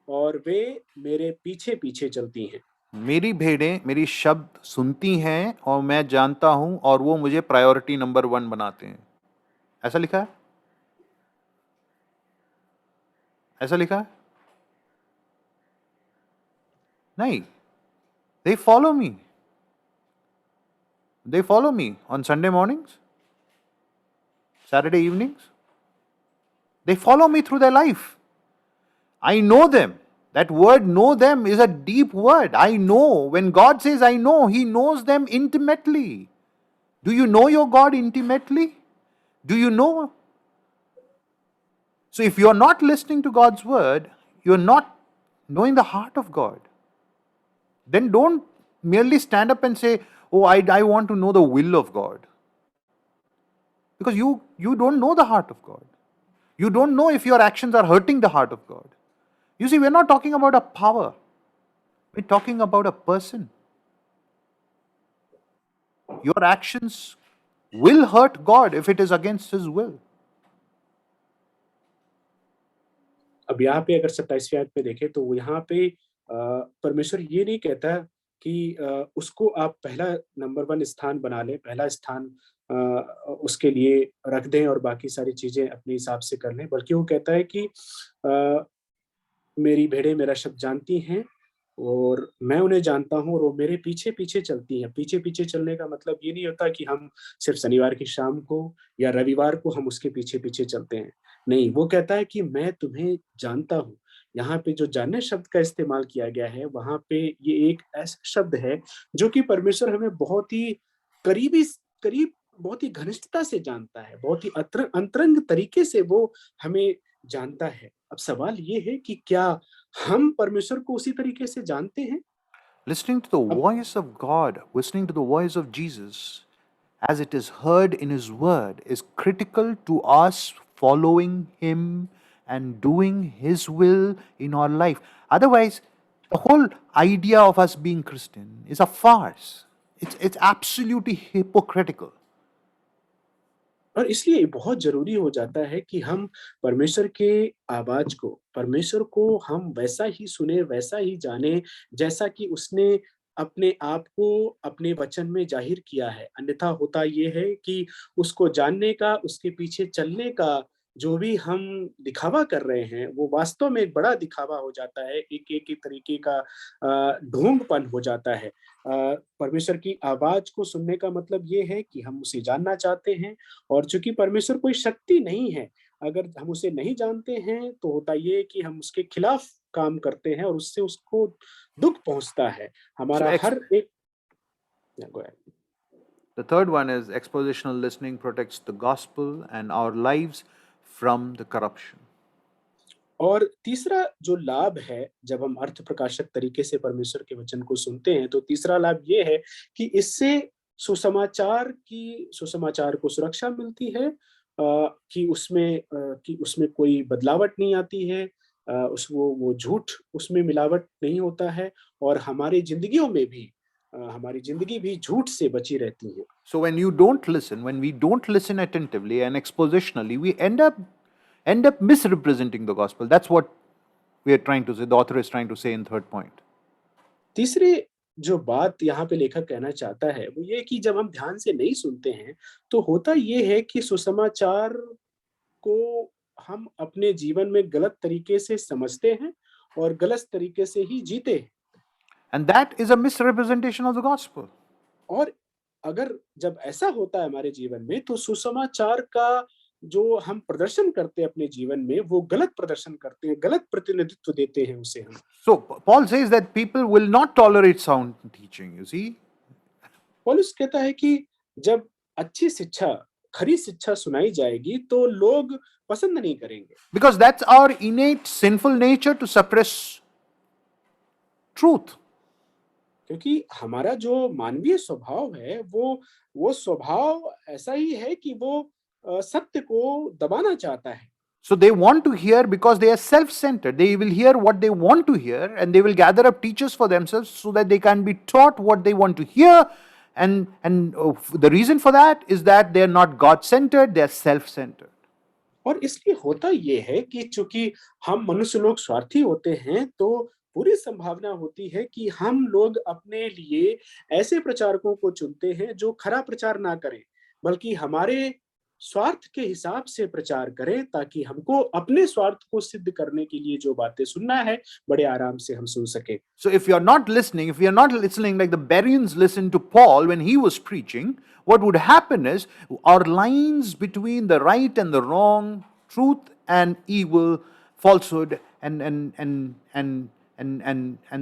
S2: और वे मेरे पीछे-पीछे चलती हैं।
S1: मेरी भेड़ें मेरी शब्द सुनती हैं और मैं जानता हूं और वो मुझे प्रायोरिटी नंबर वन बनाते हैं. ऐसा लिखा है? ऐसा लिखा है? नहीं, they follow me. They follow me on Sunday mornings, Saturday evenings. They follow me through their life. I know them. That word know them is a deep word. I know. When God says I know, He knows them intimately. Do you know your God intimately? Do you know? So if you're not listening to God's word, you're not knowing the heart of God. Then don't merely stand up and say, oh, I want to know the will of God. Because you don't know the heart of God. You don't know if your actions are hurting the heart of God. You see, we're not talking about a power. We're talking about a person. Your actions will hurt God if it is against His will.
S2: अब यहाँ पे अगर 27वें आयत में देखें तो यहाँ पे परमेश्वर ये नहीं कहता कि उसको आप पहला नंबर 1 स्थान बना लें, पहला स्थान उसके लिए रख दें और बाकी सारी चीज़ें अपने हिसाब से कर लें, बल्कि वो कहता है कि अ, मेरी भेड़ें मेरा शब्द जानती हैं और मैं उन्हें जानता हूँ और वो मेरे पीछे-पीछे चलती हैं। पीछे-पीछे चलने का मतलब ये नहीं होता कि हम सिर्फ़ शनिवार की शाम को या रविवार को हम उसके पीछे-पीछे चलते हैं। नहीं, वो कहता है कि मैं तुम्हें जानता हूँ। यहाँ पे जो जानने शब्द का इस्तेमाल किया गया है, वहाँ पे ये एक ऐसा शब्द है, जो कि परमेश्वर हमें बहुत ही करीब बहुत ही घनिष्ठता से जानता है, बहुत ही अंतरंग तरीके से वो हमें जानता है। अब सवाल ये है कि क्या हम परमेश्वर को उसी तरीके से जानते हैं?
S1: Listening to the
S2: अब
S1: voice of God, listening to the voice of Jesus, as it is heard in His Word, is critical to us following Him and doing His will in our life. Otherwise, the whole idea of us being Christian is a farce. It's absolutely hypocritical.
S2: और इसलिए बहुत ज़रूरी हो जाता है कि हम परमेश्वर के आवाज़ को, परमेश्वर को हम वैसा ही सुने, वैसा ही जाने, जैसा कि उसने अपने आप को अपने वचन में ज़ाहिर किया है। अन्यथा होता ये है कि उसको जानने का, उसके पीछे चलने का जो भी हम दिखावा कर रहे हैं, वो वास्तव में एक बड़ा दिखावा हो जाता है, एक तरीके का ढोंगपन हो जाता है। परमेश्वर की आवाज़ को सुनने का मतलब ये है कि हम उसे जानना चाहते हैं और चूँकि परमेश्वर कोई शक्ति नहीं है, अगर हम उसे नहीं जानते हैं, तो होता ये है कि हम उसके खिलाफ काम करते हैं और उससे उसको दुःख पहुँचता है।
S1: So,
S2: हमारा हर एक go ahead.
S1: the third one is expositional listening protects the gospel and our lives from the corruption.
S2: और तीसरा जो लाभ है, जब हम अर्थ प्रकाशक तरीके से परमेश्वर के वचन को सुनते हैं, तो तीसरा लाभ ये है कि इससे सुसमाचार को सुरक्षा मिलती है कि उसमें कोई बदलावट नहीं आती है उस वो झूठ उसमें मिलावट नहीं होता है और हमारी ज़िंदगी भी झूठ से बची रहती है।
S1: So when we don't listen attentively and expositionally, we end up misrepresenting the gospel. That's what we are trying to say. The author is trying to say in third point.
S2: तीसरी जो बात यहाँ पे लेखक कहना चाहता है, वो ये कि जब हम ध्यान से नहीं सुनते हैं, तो होता ये है कि सुसमाचार को हम अपने जीवन में गलत तरीके से समझते हैं और गलत तरीके से ही जीते हैं।
S1: And that is a misrepresentation of the gospel.
S2: और अगर जब ऐसा होता है हमारे जीवन में, तो सुसमाचार का जो हम प्रदर्शन करते हैं अपने जीवन में, वो गलत प्रदर्शन करते हैं, गलत प्रतिनिधित्व देते हैं उसे हम।
S1: So Paul says that people will not tolerate sound teaching, you see.
S2: पौलुस कहता है कि जब अच्छी शिक्षा, खरी शिक्षा सुनाई जाएगी, तो लोग पसंद नहीं करेंगे।
S1: Because that's our innate sinful nature to suppress truth.
S2: क्योंकि हमारा जो मानवीय स्वभाव है, वो स्वभाव ऐसा ही है कि वो सत्य को दबाना चाहता है।
S1: So they want to hear because they are self centered. They will hear what they want to hear and they will gather up teachers for themselves so that they can be taught what they want to hear. And the reason for that is that they are not God centered, they are self centered.
S2: और इसलिए होता ये है कि चूँकि हम मनुष्य लोग स्वार्थी होते हैं, तो पूरी संभावना होती है कि हम लोग अपने लिए ऐसे प्रचारकों को चुनते हैं, जो खरा प्रचार ना करें, बल्कि हमारे स्वार्थ के हिसाब से प्रचार करें ताकि हमको अपने स्वार्थ को सिद्ध करने के लिए जो बातें सुनना है, बड़े आराम से हम सुन सकें।
S1: So if you're not listening, if you're not listening like the Bereans listened to Paul when he was preaching, what would happen is our lines between the right and the wrong, truth and evil, falsehood, and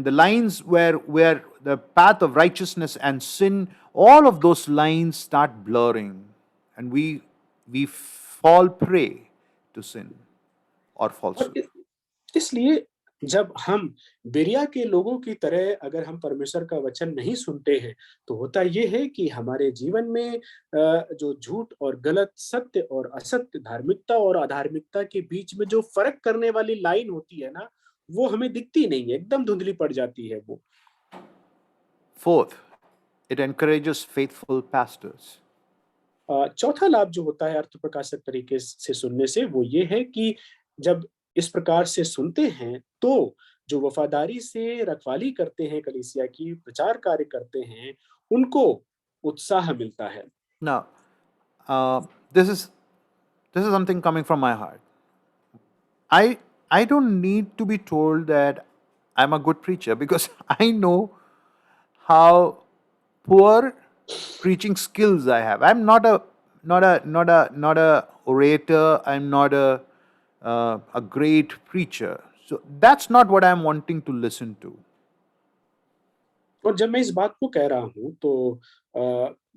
S1: the lines where the path of righteousness and sin, all of those lines start blurring, and we fall prey to sin or
S2: और
S1: falsehood.
S2: इसलिए जब हम बेरिया के लोगों की तरह अगर हम परमेश्वर का वचन नहीं सुनते हैं, तो होता ये है कि हमारे जीवन में जो झूठ और गलत, सत्य और असत्य, धार्मिकता और अधार्मिकता के बीच में जो फ़र्क करने वाली लाइन होती है ना, वो हमें दिखती नहीं है, एकदम धुंधली पड़ जाती है वो।
S1: Fourth, it encourages faithful pastors.
S2: चौथा लाभ जो होता है अर्थ प्रकाशक तरीके से सुनने से वो ये है कि जब इस प्रकार से सुनते हैं तो जो वफादारी से रखवाली करते हैं कलीसिया की, प्रचार कार्य करते हैं, उनको उत्साह मिलता है।
S1: Now, uh, this is this is something coming from my heart. I don't need to be told that I'm a good preacher because I know how poor preaching skills I have. I'm not a orator. I'm not a great preacher. So that's not what I'm wanting to listen to.
S2: और जब मैं इस बात को कह रहा हूँ तो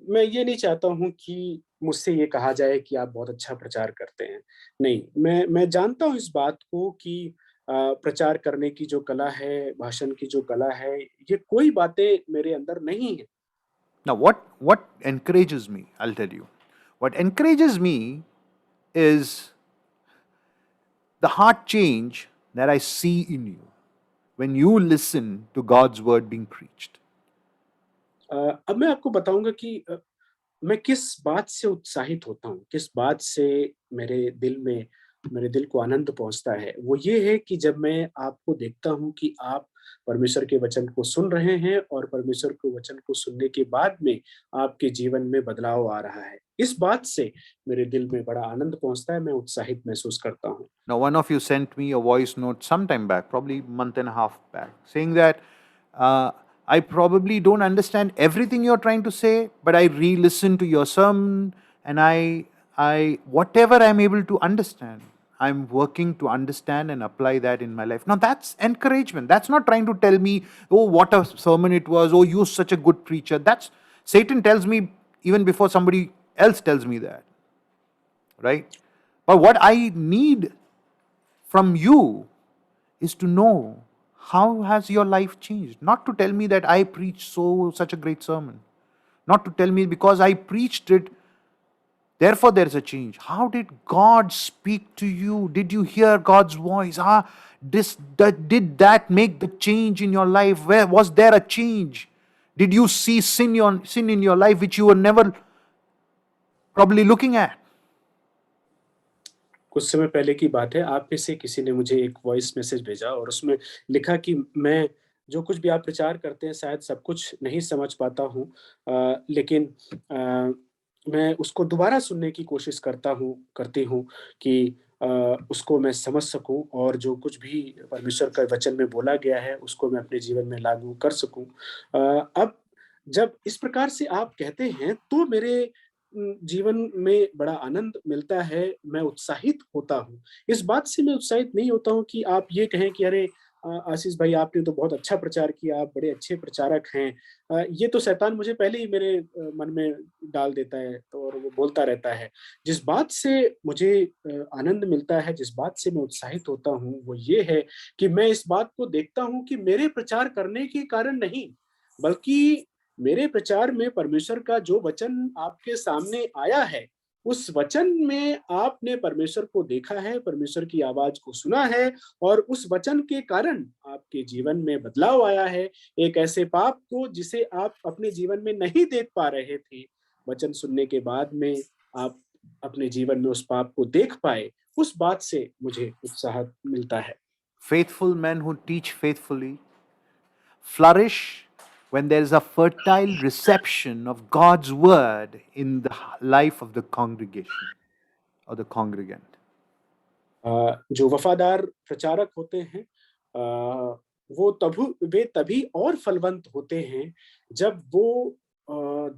S2: मैं ये नहीं चाहता हूँ कि मुझसे ये कहा जाए कि आप बहुत अच्छा प्रचार करते हैं। नहीं, मैं जानता हूँ इस बात को कि प्रचार करने की जो कला है, भाषण की जो कला है, ये कोई बातें मेरे अंदर नहीं है।
S1: Now, what encourages me? I'll tell you. What encourages me is the heart change that I see in you when you listen to God's word being preached.
S2: अब मैं आपको बताऊँगा कि मैं किस बात से उत्साहित होता हूँ, किस बात से मेरे दिल को आनंद पहुँचता है। वो ये है कि जब मैं आपको देखता हूँ कि आप परमेश्वर के वचन को सुन रहे हैं और परमेश्वर के वचन को सुनने के बाद में आपके जीवन में बदलाव आ रहा है। इस बात से मेरे दिल में बड़ा आनंद पहुँचता है, मैं उत्साहित महसूस करता हूँ।
S1: Now, one of you sent me a voice note sometime back, probably a month and a half back, saying that uh, I probably don't understand everything you're trying to say, but I re-listen to your sermon, and whatever I'm able to understand, I'm working to understand and apply that in my life. Now, that's encouragement. That's not trying to tell me, oh, what a sermon it was, oh, you're such a good preacher. That's Satan tells me even before somebody else tells me that, right? But what I need from you is to know how has your life changed. Not to tell me that I preached such a great sermon. Not to tell me because I preached it, therefore there is a change. How did God speak to you? Did you hear God's voice? Did that make the change in your life? Where was there a change? Did you see sin in your life which you were never probably looking at?
S2: कुछ समय पहले की बात है, आप में से किसी ने मुझे एक वॉइस मैसेज भेजा और उसमें लिखा कि मैं जो कुछ भी आप प्रचार करते हैं शायद सब कुछ नहीं समझ पाता हूँ लेकिन मैं उसको दोबारा सुनने की कोशिश करती हूँ कि उसको मैं समझ सकूँ और जो कुछ भी परमेश्वर का वचन में बोला गया है, उसको मैं अपने जीवन में लागू कर सकूँ। अब जब इस प्रकार से आप कहते हैं, तो मेरे जीवन में बड़ा आनंद मिलता है, मैं उत्साहित होता हूँ। इस बात से मैं उत्साहित नहीं होता हूँ कि आप ये कहें कि अरे आशीष भाई आपने तो बहुत अच्छा प्रचार किया, आप बड़े अच्छे प्रचारक हैं। ये तो शैतान मुझे पहले ही मेरे मन में डाल देता है तो और वो बोलता रहता है। जिस बात से मुझे आनंद मिलता है, जिस बात से मैं उत्साहित होता हूँ, वो ये है कि मैं इस बात को देखता हूँ कि मेरे प्रचार करने के कारण नहीं, बल्कि मेरे प्रचार में परमेश्वर का जो वचन आपके सामने आया है, उस वचन में आपने परमेश्वर को देखा है, परमेश्वर की आवाज को सुना है और उस वचन के कारण आपके जीवन में बदलाव आया है। एक ऐसे पाप को जिसे आप अपने जीवन में नहीं देख पा रहे थे, वचन सुनने के बाद में आप अपने जीवन में उस पाप को देख पाए, उस बात से मुझे उत्साह मिलता है।
S1: Faithful men who teach faithfully flourish when there is a fertile reception of God's word in the life of the congregation. or the congregant.
S2: जो वफादार प्रचारक होते हैं वे तभी और फलवंत होते हैं जब वो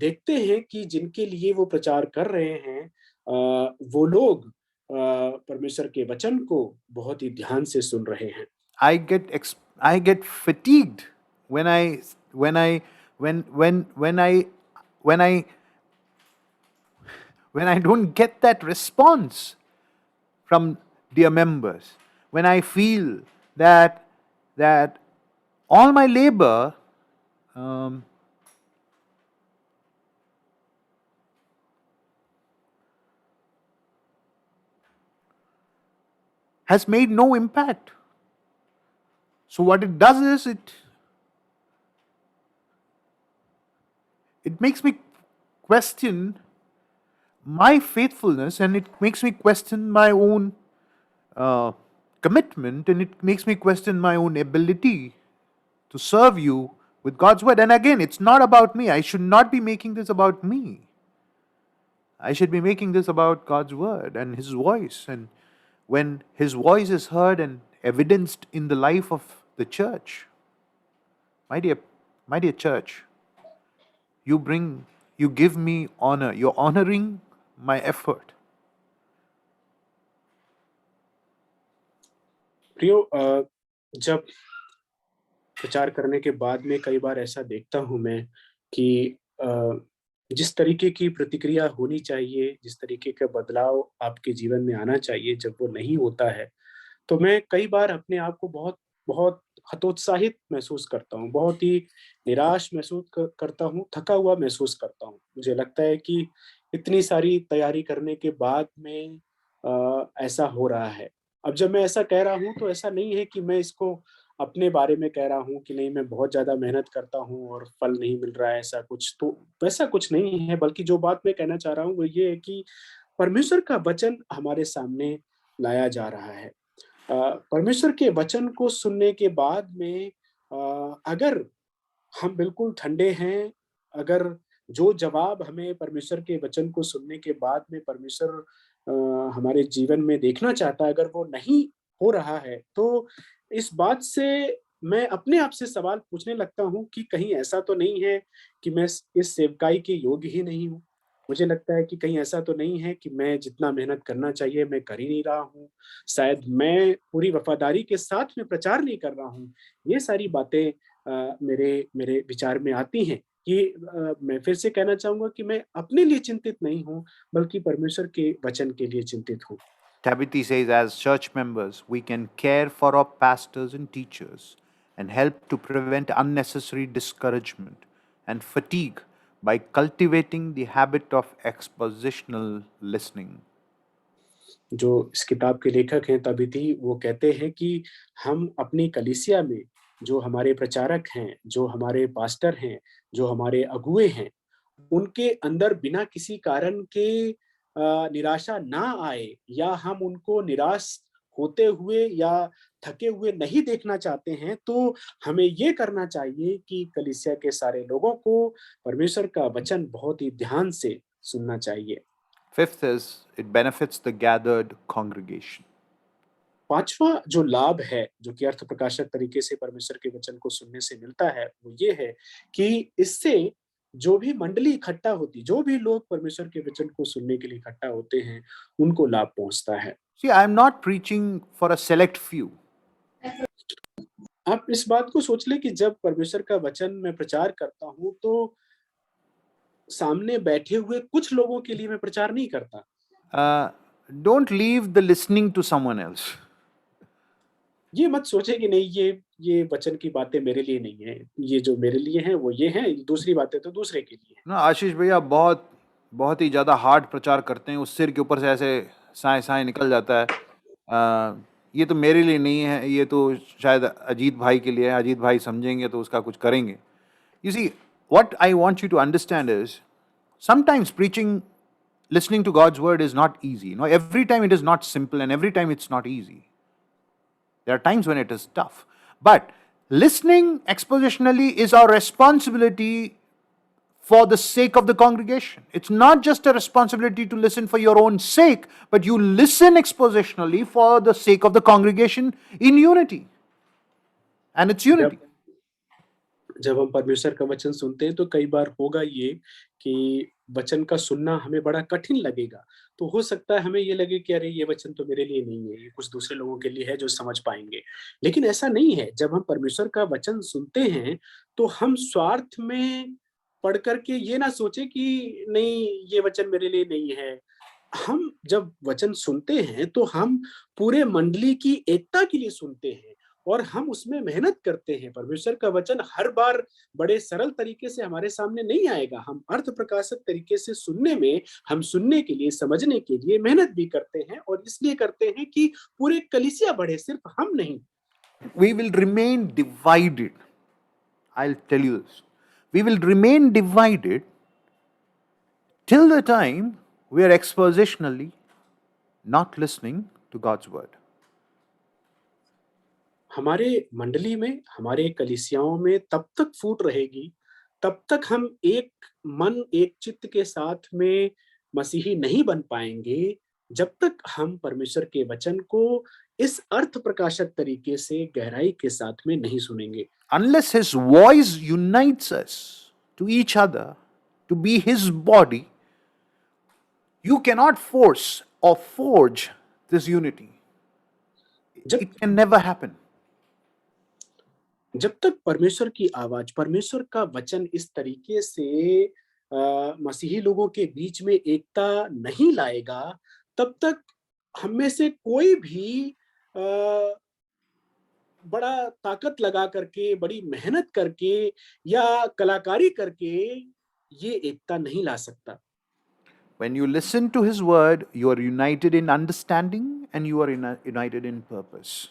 S2: देखते हैं कि जिनके लिए वो प्रचार कर रहे हैं वो लोग परमेश्वर के वचन को बहुत ही ध्यान से सुन रहे हैं।
S1: I get fatigued when when I when I when I don't get that response from dear members, when I feel that all my labor um, has made no impact. So what it does is it makes me question my faithfulness, and it makes me question my own uh, commitment, and it makes me question my own ability to serve you with God's word. And again, it's not about me. I should not be making this about me. I should be making this about God's word and His voice. And when His voice is heard and evidenced in the life of the church, my dear church, you give me honor. You're honoring my effort.
S2: प्रियो जब प्रचार करने के बाद में कई बार ऐसा देखता हूँ मैं कि जिस तरीके की प्रतिक्रिया होनी चाहिए, जिस तरीके का बदलाव आपके जीवन में आना चाहिए, जब वो नहीं होता है, तो मैं कई बार अपने आप को बहुत बहुत हतोत्साहित महसूस करता हूँ, बहुत ही निराश महसूस करता हूँ, थका हुआ महसूस करता हूँ। मुझे लगता है कि इतनी सारी तैयारी करने के बाद में ऐसा हो रहा है। अब जब मैं ऐसा कह रहा हूँ तो ऐसा नहीं है कि मैं इसको अपने बारे में कह रहा हूँ कि नहीं मैं बहुत ज़्यादा मेहनत करता हूँ और फल नहीं मिल रहा है ऐसा कुछ, तो वैसा कुछ नहीं है, बल्कि जो बात मैं कहना चाह रहा हूँ वो ये है कि परमेश्वर का वचन हमारे सामने लाया जा रहा है। परमेश्वर के वचन को सुनने के बाद में अगर हम बिल्कुल ठंडे हैं, अगर जो जवाब हमें परमेश्वर के वचन को सुनने के बाद में परमेश्वर हमारे जीवन में देखना चाहता है, अगर वो नहीं हो रहा है, तो इस बात से मैं अपने आप से सवाल पूछने लगता हूँ कि कहीं ऐसा तो नहीं है कि मैं इस सेवकाई के योग्य ही नहीं हूँ। मुझे लगता है कि कहीं ऐसा तो नहीं है कि मैं जितना मेहनत करना चाहिए मैं कर ही नहीं रहा हूँ। शायद मैं पूरी वफ़ादारी के साथ में प्रचार नहीं कर रहा हूँ। ये सारी बातें मेरे मेरे विचार में आती हैं कि मैं फिर से कहना चाहूँगा कि मैं अपने लिए चिंतित नहीं हूँ, बल्कि परमेश्वर के वचन के लिए चिंतित हूँ।
S1: Tabitha says, as church members, we can care for our pastors and teachers and help to prevent unnecessary discouragement and fatigue by cultivating the habit of expositional listening.
S2: जो इस किताब के लेखक हैं तबीती, वो कहते हैं कि हम अपनी कलीसिया में जो हमारे प्रचारक हैं, जो हमारे पास्टर हैं, जो हमारे अगुवे हैं, उनके अंदर बिना किसी कारण के निराशा ना आए या हम उनको निराश होते हुए या थके हुए नहीं देखना चाहते हैं, तो हमें ये करना चाहिए कि कलीसिया के सारे लोगों को परमेश्वर का वचन बहुत ही ध्यान से सुनना चाहिए।
S1: Fifth is, it benefits the gathered congregation.
S2: 5वां जो लाभ है, जो कि अर्थ प्रकाशक तरीके से परमेश्वर के वचन को सुनने से मिलता है, वो ये है कि इससे जो भी मंडली इकट्ठा होती, जो भी लोग परमेश्वर के वचन को सुनने के लिए इकट्ठा होते हैं, उनको लाभ पहुँचता है।
S1: See, I am not preaching for a select few.
S2: आप इस बात को सोच लें कि जब परमेश्वर का वचन मैं प्रचार करता हूँ, तो सामने बैठे हुए कुछ लोगों के लिए मैं प्रचार नहीं करता।
S1: Uh, don't leave the listening to someone else.
S2: ये मत सोचें कि नहीं ये वचन की बातें मेरे लिए नहीं है, ये जो मेरे लिए हैं वो ये हैं, दूसरी बातें तो दूसरे के लिए हैं।
S1: ना आशीष भैया बहुत बहुत ही ज़्यादा हार्ड प्रचार करते हैं, उस सिर के ऊपर से ऐसे साए साए निकल जाता है। ये तो मेरे लिए नहीं है, ये तो शायद अजीत भाई के लिए है, अजीत भाई समझेंगे तो उसका कुछ करेंगे। You see, what I want you to understand is, sometimes preaching, listening to God's word is not easy. No, every time it is not simple, and every time it's not easy. There are times when it is tough. But listening expositionally is our responsibility for the sake of the congregation. It's not just a responsibility to listen for your own sake, but you listen expositionally for the sake of the congregation in unity. And it's unity.
S2: जब जब हम परमेश्वर का वचन सुनते हैं तो कई बार होगा ये कि वचन का सुनना हमें बड़ा कठिन लगेगा। तो हो सकता है हमें ये लगे कि अरे ये वचन तो मेरे लिए नहीं है, ये कुछ दूसरे लोगों के लिए है जो समझ पाएँगे। लेकिन ऐसा नहीं है, जब हम परमेश्वर का वचन सुनते हैं, तो हम स्वार्थ में पढ़ कर के ये ना सोचें कि नहीं ये वचन मेरे लिए नहीं है। हम जब वचन सुनते हैं तो हम पूरे मंडली की एकता के लिए सुनते हैं और हम उसमें मेहनत करते हैं। परमेश्वर का वचन हर बार बड़े सरल तरीके से हमारे सामने नहीं आएगा। हम अर्थ प्रकाशक तरीके से सुनने में, हम सुनने के लिए, समझने के लिए मेहनत भी करते हैं और इसलिए करते हैं कि पूरे कलीसिया बढ़े, सिर्फ हम नहीं।
S1: We will remain divided. I'll tell you this. We will remain divided till the time we are expositionally not listening to God's word.
S2: हमारे मंडली में, हमारे कलीसियाओं में तब तक फूट रहेगी, तब तक हम एक मन, एक चित्त के साथ में मसीही नहीं बन पाएँगे, जब तक हम परमेश्वर के वचन को इस अर्थ प्रकाशक तरीके से गहराई के साथ में नहीं सुनेंगे।
S1: Unless His voice unites us to each other to be His body, you cannot force or forge this unity.
S2: जब
S1: It can never happen.
S2: जब तक परमेश्वर की आवाज़, परमेश्वर का वचन इस तरीके से मसीही लोगों के बीच में एकता नहीं लाएगा, तब तक हम में से कोई भी अ, बड़ा ताकत लगा करके, बड़ी मेहनत करके या कलाकारी करके ये एकता नहीं ला सकता।
S1: When you listen to His word, you are united in understanding and you are united in purpose.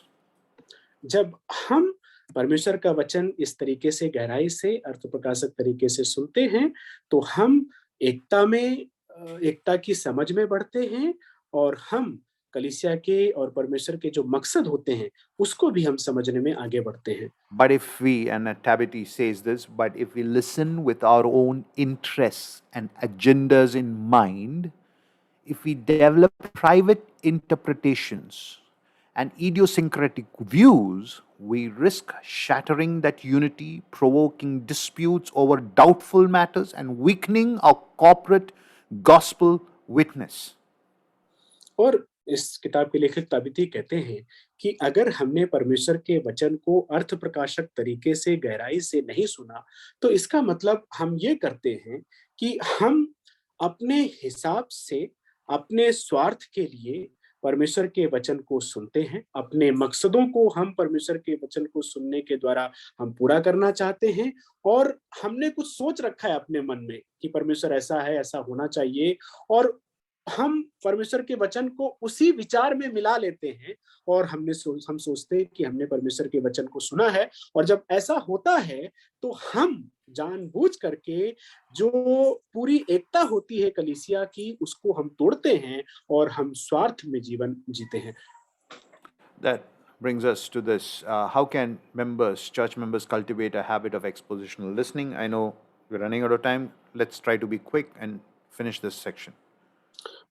S2: जब हम परमेश्वर का वचन इस तरीके से गहराई से अर्थ प्रकाशक तरीके से सुनते हैं, तो हम एकता में एकता की समझ में बढ़ते हैं और हम कलीसिया के और परमेश्वर के जो मकसद होते हैं, उसको भी हम समझने में आगे बढ़ते हैं।
S1: But if we, and Tabitha says this, but if we listen with our own interests and agendas in mind, if we develop private interpretations and idiosyncratic views, we risk shattering that unity, provoking disputes over doubtful matters, and weakening our corporate gospel witness.
S2: और इस किताब के लेखक ताबिती कहते हैं कि अगर हमने परमेश्वर के वचन को अर्थ प्रकाशक तरीके से गहराई से नहीं सुना, तो इसका मतलब हम ये करते हैं कि हम अपने हिसाब से, अपने स्वार्थ के लिए परमेश्वर के वचन को सुनते हैं। अपने मकसदों को हम परमेश्वर के वचन को सुनने के द्वारा हम पूरा करना चाहते हैं और हमने कुछ सोच रखा है अपने मन में कि परमेश्वर ऐसा है, ऐसा होना चाहिए और हम परमेश्वर के वचन को उसी विचार में मिला लेते हैं और हम सोचते हैं कि हमने परमेश्वर के वचन को सुना है और जब ऐसा होता है तो हम जानबूझ करके जो पूरी एकता होती है कलीसिया की उसको हम तोड़ते हैं और हम स्वार्थ में जीवन जीते हैं।
S1: That brings us to this. How can church members, cultivate a habit of expositional listening? I know we're running out of time. Let's try to be quick and finish this section.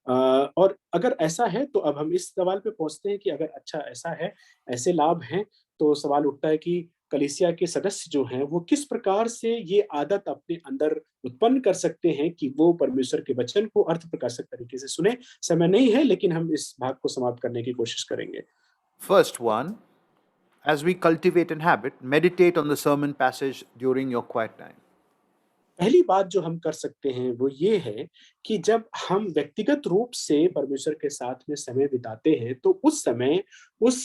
S2: और अगर ऐसा है तो अब हम इस सवाल पे पहुंचते हैं कि अगर अच्छा ऐसा है, ऐसे लाभ हैं, तो सवाल उठता है कि कलीसिया के सदस्य जो हैं वो किस प्रकार से ये आदत अपने अंदर उत्पन्न कर सकते हैं कि वो परमेश्वर के वचन को अर्थ प्रकाशक तरीके से सुने। समय नहीं है लेकिन हम इस भाग को समाप्त करने की कोशिश करेंगे।
S1: First one, as we cultivate an habit, meditate on the sermon passage during your quiet time.
S2: पहली बात जो हम कर सकते हैं वो ये है कि जब हम व्यक्तिगत रूप से परमेश्वर के साथ में समय बिताते हैं तो उस समय उस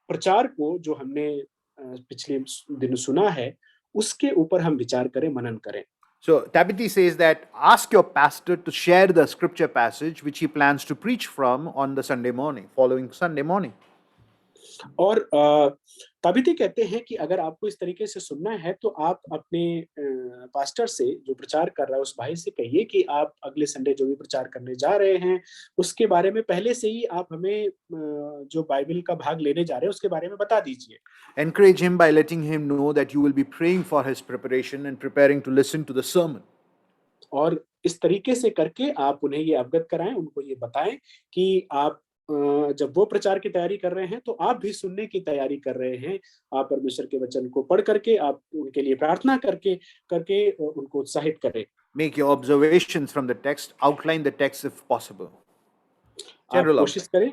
S2: प्रचार को जो हमने पिछले दिन सुना है उसके ऊपर हम विचार करें, मनन करें।
S1: So Tabitha says that ask your pastor to share the scripture passage which he plans to preach from on the following Sunday morning.
S2: और ताबिती कहते हैं कि अगर आपको इस तरीके से सुनना है तो आप अपने पास्टर से जो प्रचार कर रहा है उस भाई से कहिए कि आप अगले संडे जो भी प्रचार करने जा रहे हैं उसके बारे में पहले से ही आप हमें जो बाइबल का भाग लेने जा रहे हैं उसके बारे में बता दीजिए।
S1: Encourage him by letting him know that you will be praying for his preparation and preparing to listen to the sermon.
S2: और इस तरीके से करके आप उन्हें ये अवगत कराएँ, उनको ये बताएँ कि आप जब वो प्रचार की तैयारी कर रहे हैं, तो आप भी सुनने की तैयारी कर रहे हैं। आप परमेश्वर के वचन को पढ़ करके, आप उनके लिए प्रार्थना करके करके उनको उत्साहित करें।
S1: Make your observations from the text, outline the text if possible.
S2: आप
S1: General outline.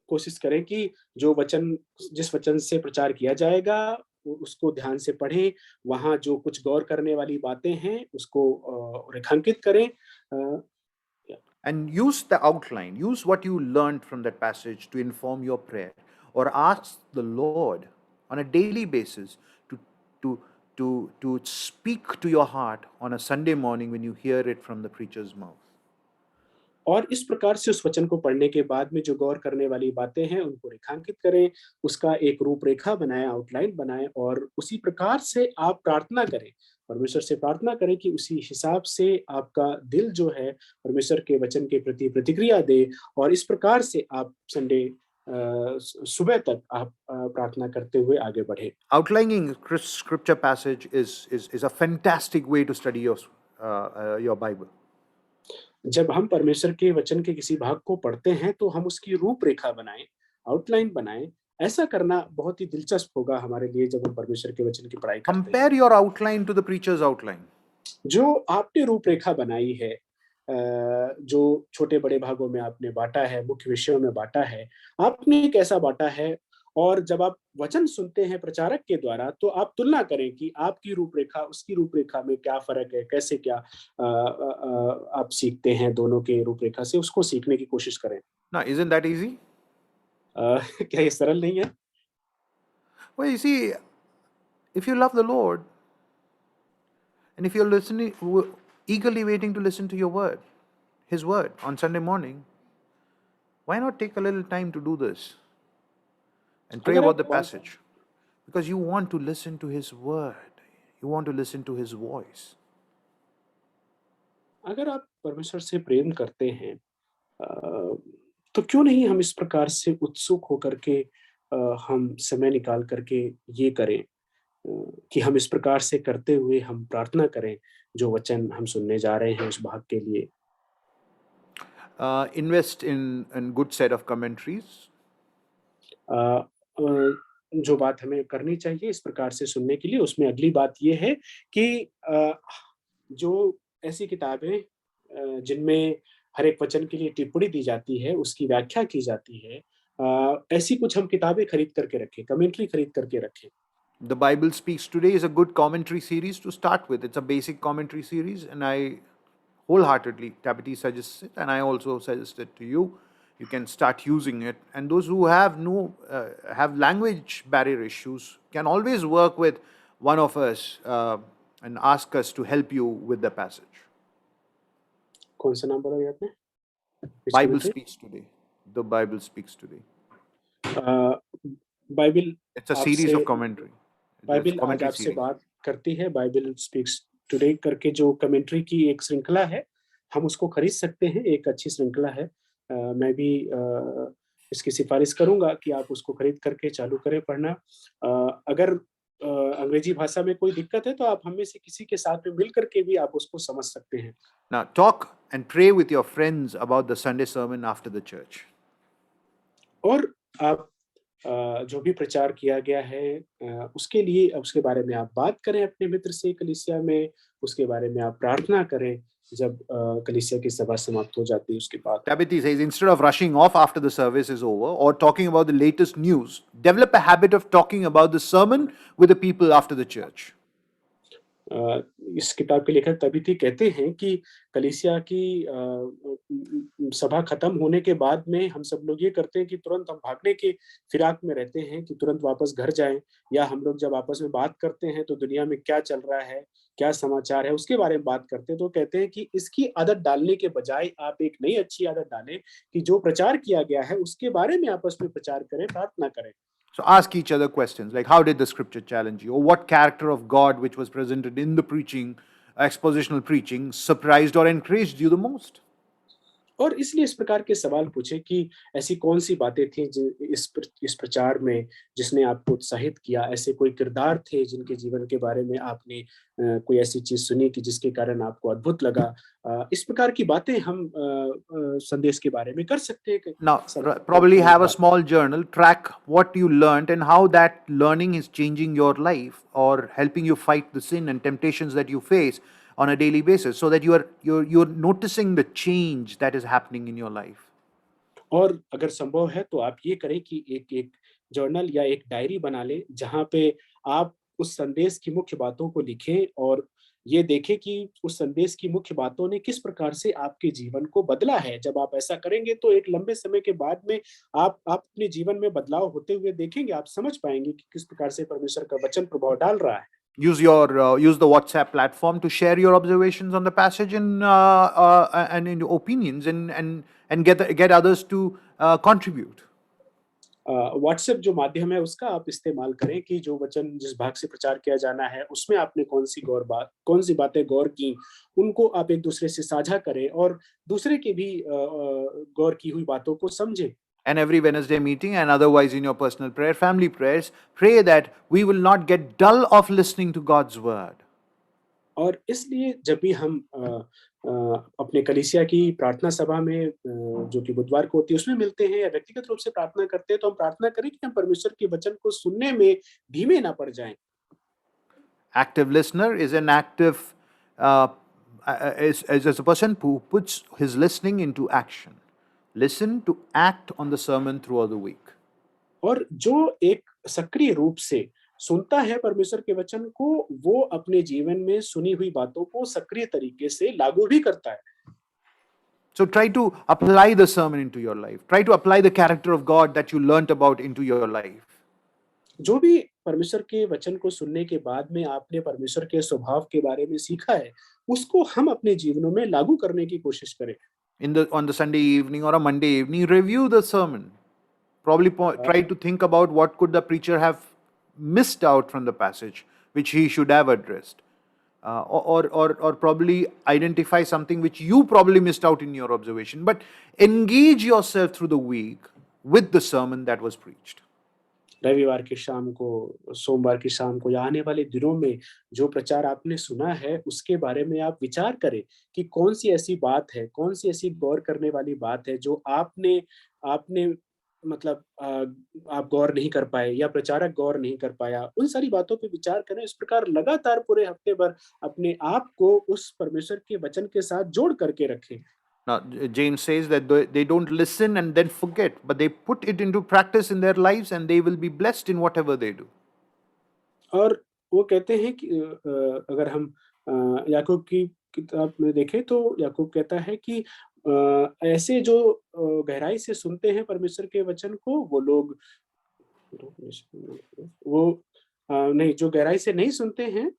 S2: कोशिश करें कि जो वचन जिस वचन से प्रचार किया जाएगा, उसको ध्यान से पढ़ें, वहाँ जो कुछ गौर करने वाली बातें हैं, उसको रेखांकित करें।
S1: And use the outline, use what you learned from that passage to inform your prayer, or ask the Lord on a daily basis to to to speak to your heart on a Sunday morning when you hear it from the preacher's mouth.
S2: और इस प्रकार से उस वचन को पढ़ने के बाद में जो गौर करने वाली बातें हैं, उनको रेखांकित करें, उसका एक रूपरेखा बनाएँ, आउटलाइन बनाएँ और उसी प्रकार से आप प्रार्थना करें। परमेश्वर से प्रार्थना करें कि उसी हिसाब से आपका दिल जो है, परमेश्वर के वचन के प्रति प्रतिक्रिया दे और इस प्रकार से आप संडे सुबह तक आप प्रार्थना करते हुए आगे बढ़ें।
S1: Outlining scripture passage is a fantastic way to study your Bible.
S2: जब हम परमेश्वर के वचन के किसी भाग को पढ़ते हैं, तो हम उसकी रूपरेखा बनाएँ, आउटलाइन बनाएँ। ऐसा करना बहुत ही दिलचस्प होगा हमारे लिए जब हम परमेश्वर के वचन की पढ़ाई करते हैं।
S1: Compare your outline to the preacher's outline.
S2: जो आपने रूपरेखा बनाई है, जो छोटे-बड़े भागों में आपने बाँटा है, मुख्य विषयों में बाँटा है, आपने कैसा बाँटा है और जब आप वचन सुनते हैं प्रचारक के द्वारा, तो आप तुलना करें कि आपकी रूपरेखा, उसकी रूपरेखा में क्या फ़र्क है, कैसे क्या आप सीखते हैं दोनों के रूपरेखा से, उसको सीखने की कोशिश करें।
S1: Now, isn't that easy?
S2: क्या ये सरल नहीं है?
S1: Well, you see, if you love the Lord, and if you're listening, eagerly waiting to listen to your word, His word on Sunday morning, why not take a little time to do this and pray
S2: अगर
S1: about
S2: आप
S1: the passage? Because you want to listen to His word, you want to listen to His voice.
S2: अगर आप परमेश्वर से प्रेम करते हैं, अ, तो क्यों नहीं हम इस प्रकार से उत्सुक होकर के हम समय निकाल कर के ये करें, कि हम इस प्रकार से करते हुए हम प्रार्थना करें, जो वचन हम सुनने जा रहे हैं उस भाग के लिए।
S1: Invest in good set of commentaries.
S2: अ अ, जो बात हमें करनी चाहिए इस प्रकार से सुनने के लिए, उसमें अगली बात ये है कि जो ऐसी किताबें जिनमें हर एक वचन के लिए टिप्पणी दी जाती है, उसकी व्याख्या की जाती है, ऐसी कुछ हम किताबें खरीद करके रखें, कमेंट्री खरीद करके रखें।
S1: The Bible Speaks Today is a good commentary series to start with. It's a basic commentary series, and I wholeheartedly, Tabitha suggests it, and I also suggest it to you. You can start using it, and those who have no have language barrier issues can always work with one of us and ask us to help you with the passage.
S2: कौन-सा नाम बोला ये आपने? which
S1: Bible
S2: commentary?
S1: Speaks Today. The Bible Speaks Today.
S2: A, Bible
S1: It's a series
S2: आपसे
S1: of commentary. It's a
S2: Bible आज
S1: commentary
S2: आपसे
S1: series.
S2: बात करती है, बाइबिल स्पीक्स टुडे करके जो कमेंट्री की एक श्रृंखला है, हम उसको खरीद सकते हैं, एक अच्छी श्रृंखला है। मैं भी इसकी सिफ़ारिश करूँगा कि आप उसको खरीद करके चालू करें पढ़ना। अगर अंग्रेजी भाषा में कोई दिक्कत है, तो आप हम में से किसी के साथ में मिल कर के भी आप उसको समझ सकते हैं।
S1: Now, talk and pray with your friends about the Sunday sermon after the church.
S2: और आप जो भी प्रचार किया गया है, उसके लिए उसके बारे में आप बात करें अपने मित्र से कलीसिया में, उसके बारे में आप प्रार्थना करें जब कलीसिया की सभा समाप्त हो जाती है उसके बाद।
S1: Tabitha says, instead of rushing off after the service is over or talking about the latest news, develop a habit of talking about the sermon with the people after the church.
S2: इस किताब के लेखक तबीती कहते हैं कि कलीसिया की सभा खत्म होने के बाद में हम सब लोग ये करते हैं कि तुरंत हम भागने के फिराक में रहते हैं कि तुरंत वापस घर जाएं, या हम लोग जब आपस में बात करते हैं तो दुनिया में क्या चल रहा है, क्या समाचार है, उसके बारे में बात करते हैं। तो कहते हैं कि इसकी आदत डालने के बजाय आप एक नई अच्छी आदत डालें कि जो प्रचार किया गया है उसके बारे में आपस में प्रचार करें, प्रार्थना करें।
S1: So ask each other questions like, how did the scripture challenge you? Or what character of God, which was presented in the preaching, expositional preaching, surprised or encouraged you the most?
S2: और इसलिए इस प्रकार के सवाल पूछे कि ऐसी कौन-सी बातें थी इस प्रचार में जिसने आपको उत्साहित किया? ऐसे कोई किरदार थे जिनके जीवन के बारे में आपने कोई ऐसी चीज़ सुनी कि जिसके कारण आपको अद्भुत लगा? इस प्रकार की बातें हम संदेश के बारे में कर सकते हैं कि
S1: Now,
S2: सवाल
S1: probably
S2: करने के
S1: have a
S2: बाद।
S1: small journal, track what you learned and how that learning is changing your life or helping you fight the sin and temptations that you face on a daily basis, so that you're noticing the change that is happening in your life.
S2: और अगर संभव है तो आप ये करें कि एक एक जर्नल या एक डायरी बना लें, जहाँ पे आप उस संदेश की मुख्य बातों को लिखें और ये देखें कि उस संदेश की मुख्य बातों ने किस प्रकार से आपके जीवन को बदला है। जब आप ऐसा करेंगे तो एक लंबे समय के बाद में आप अपने जीवन में बदलाव होते हुए देखेंगे, आप समझ पाएँगे कि किस प्रकार से परमेश्वर का वचन प्रभाव डाल रहा है।
S1: Use the WhatsApp platform to share your observations on the passage and in opinions and get others to contribute.
S2: WhatsApp जो माध्यम है उसका आप इस्तेमाल करें कि जो वचन जिस भाग से प्रचार किया जाना है, उसमें आपने कौन-सी बातें गौर की, उनको आप एक-दूसरे से साझा करें और दूसरे की भी गौर की हुई बातों को समझें।
S1: And every Wednesday meeting and otherwise in your personal prayer, family prayers, pray that we will not get dull of listening to God's word.
S2: और इसलिए जब भी हम अपने कलीसिया की प्रार्थना सभा में जो कि बुधवार को होती है, उसमें मिलते हैं या व्यक्तिगत रूप से प्रार्थना करते हैं, तो हम प्रार्थना करें कि हम परमेश्वर के वचन को सुनने में धीमे ना पड़ जाएँ।
S1: Active listener is an active uh, is a person who puts his listening into action. Listen to act on the sermon throughout the week.
S2: और जो एक सक्रिय रूप से सुनता है परमेश्वर के वचन को, वो अपने जीवन में सुनी हुई बातों को सक्रिय तरीके से लागू भी करता है।
S1: So try to apply the sermon into your life. Try to apply the character of God that you learnt about into your life.
S2: जो भी परमेश्वर के वचन को सुनने के बाद में आपने परमेश्वर के स्वभाव के बारे में सीखा है, उसको हम अपने जीवनों में लागू करने की कोशिश करें।
S1: On the Sunday evening or a Monday evening, review the sermon. Probably try to think about what could the preacher have missed out from the passage, which he should have addressed. Or probably identify something which you probably missed out in your observation. But engage yourself through the week with the sermon that was preached.
S2: रविवार की शाम को, सोमवार की शाम को या आने वाले दिनों में जो प्रचार आपने सुना है, उसके बारे में आप विचार करें कि कौन-सी ऐसी बात है, कौन-सी ऐसी गौर करने वाली बात है जो आपने आपने मतलब आप गौर नहीं कर पाए या प्रचारक गौर नहीं कर पाया। उन सारी बातों पे विचार करें, इस प्रकार लगातार पूरे हफ्ते भर अपने आप को उस परमेश्वर के वचन के साथ जोड़ करके रखें।
S1: Now, James says that they don't listen and then forget, but they put it into practice in their lives and they will be blessed in whatever they do.
S2: और वो कहते हैं कि अगर हम याकूब की किताब में देखें तो याकूब कहता है कि ऐसे जो गहराई से सुनते हैं परमेश्वर के वचन को वो लोग वो नहीं जो गहराई से नहीं सुनते हैं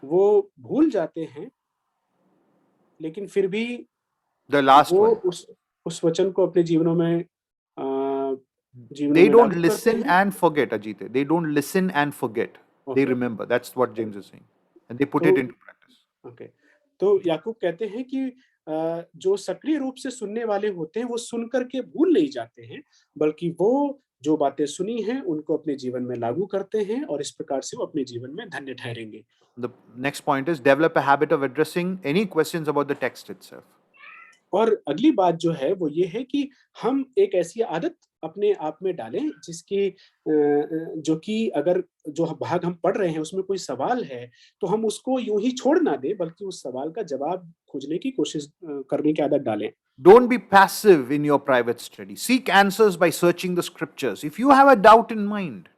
S2: वो भूल जाते हैं लेकिन फिर भी
S1: The last
S2: वो
S1: one.
S2: उस वचन को अपने जीवनों
S1: They
S2: में
S1: don't
S2: लागू करते
S1: listen
S2: हैं।
S1: and forget, Ajit. They don't listen and forget. They
S2: okay,
S1: remember. That's what James is saying. And they put
S2: तो
S1: it into practice.
S2: ओके। तो याकूब कहते हैं कि जो सक्रिय रूप से सुनने वाले होते हैं, वो सुन कर के भूल नहीं जाते हैं, बल्कि वो जो बातें सुनी हैं, उनको अपने जीवन में लागू करते हैं और इस प्रकार से वो अपने जीवन में धन्य ठहरेंगे।
S1: The next point is develop a habit of addressing any questions about the text itself.
S2: और अगली बात जो है वो ये है कि हम एक ऐसी आदत अपने आप में डालें जिसकी जो कि अगर जो भाग हम पढ़ रहे हैं उसमें कोई सवाल है, तो हम उसको यूँ ही छोड़ ना दें बल्कि उस सवाल का जवाब खोजने की कोशिश करने की आदत डालें।
S1: Don't be passive in your private study. Seek answers by searching the scriptures. If you have a doubt in mind,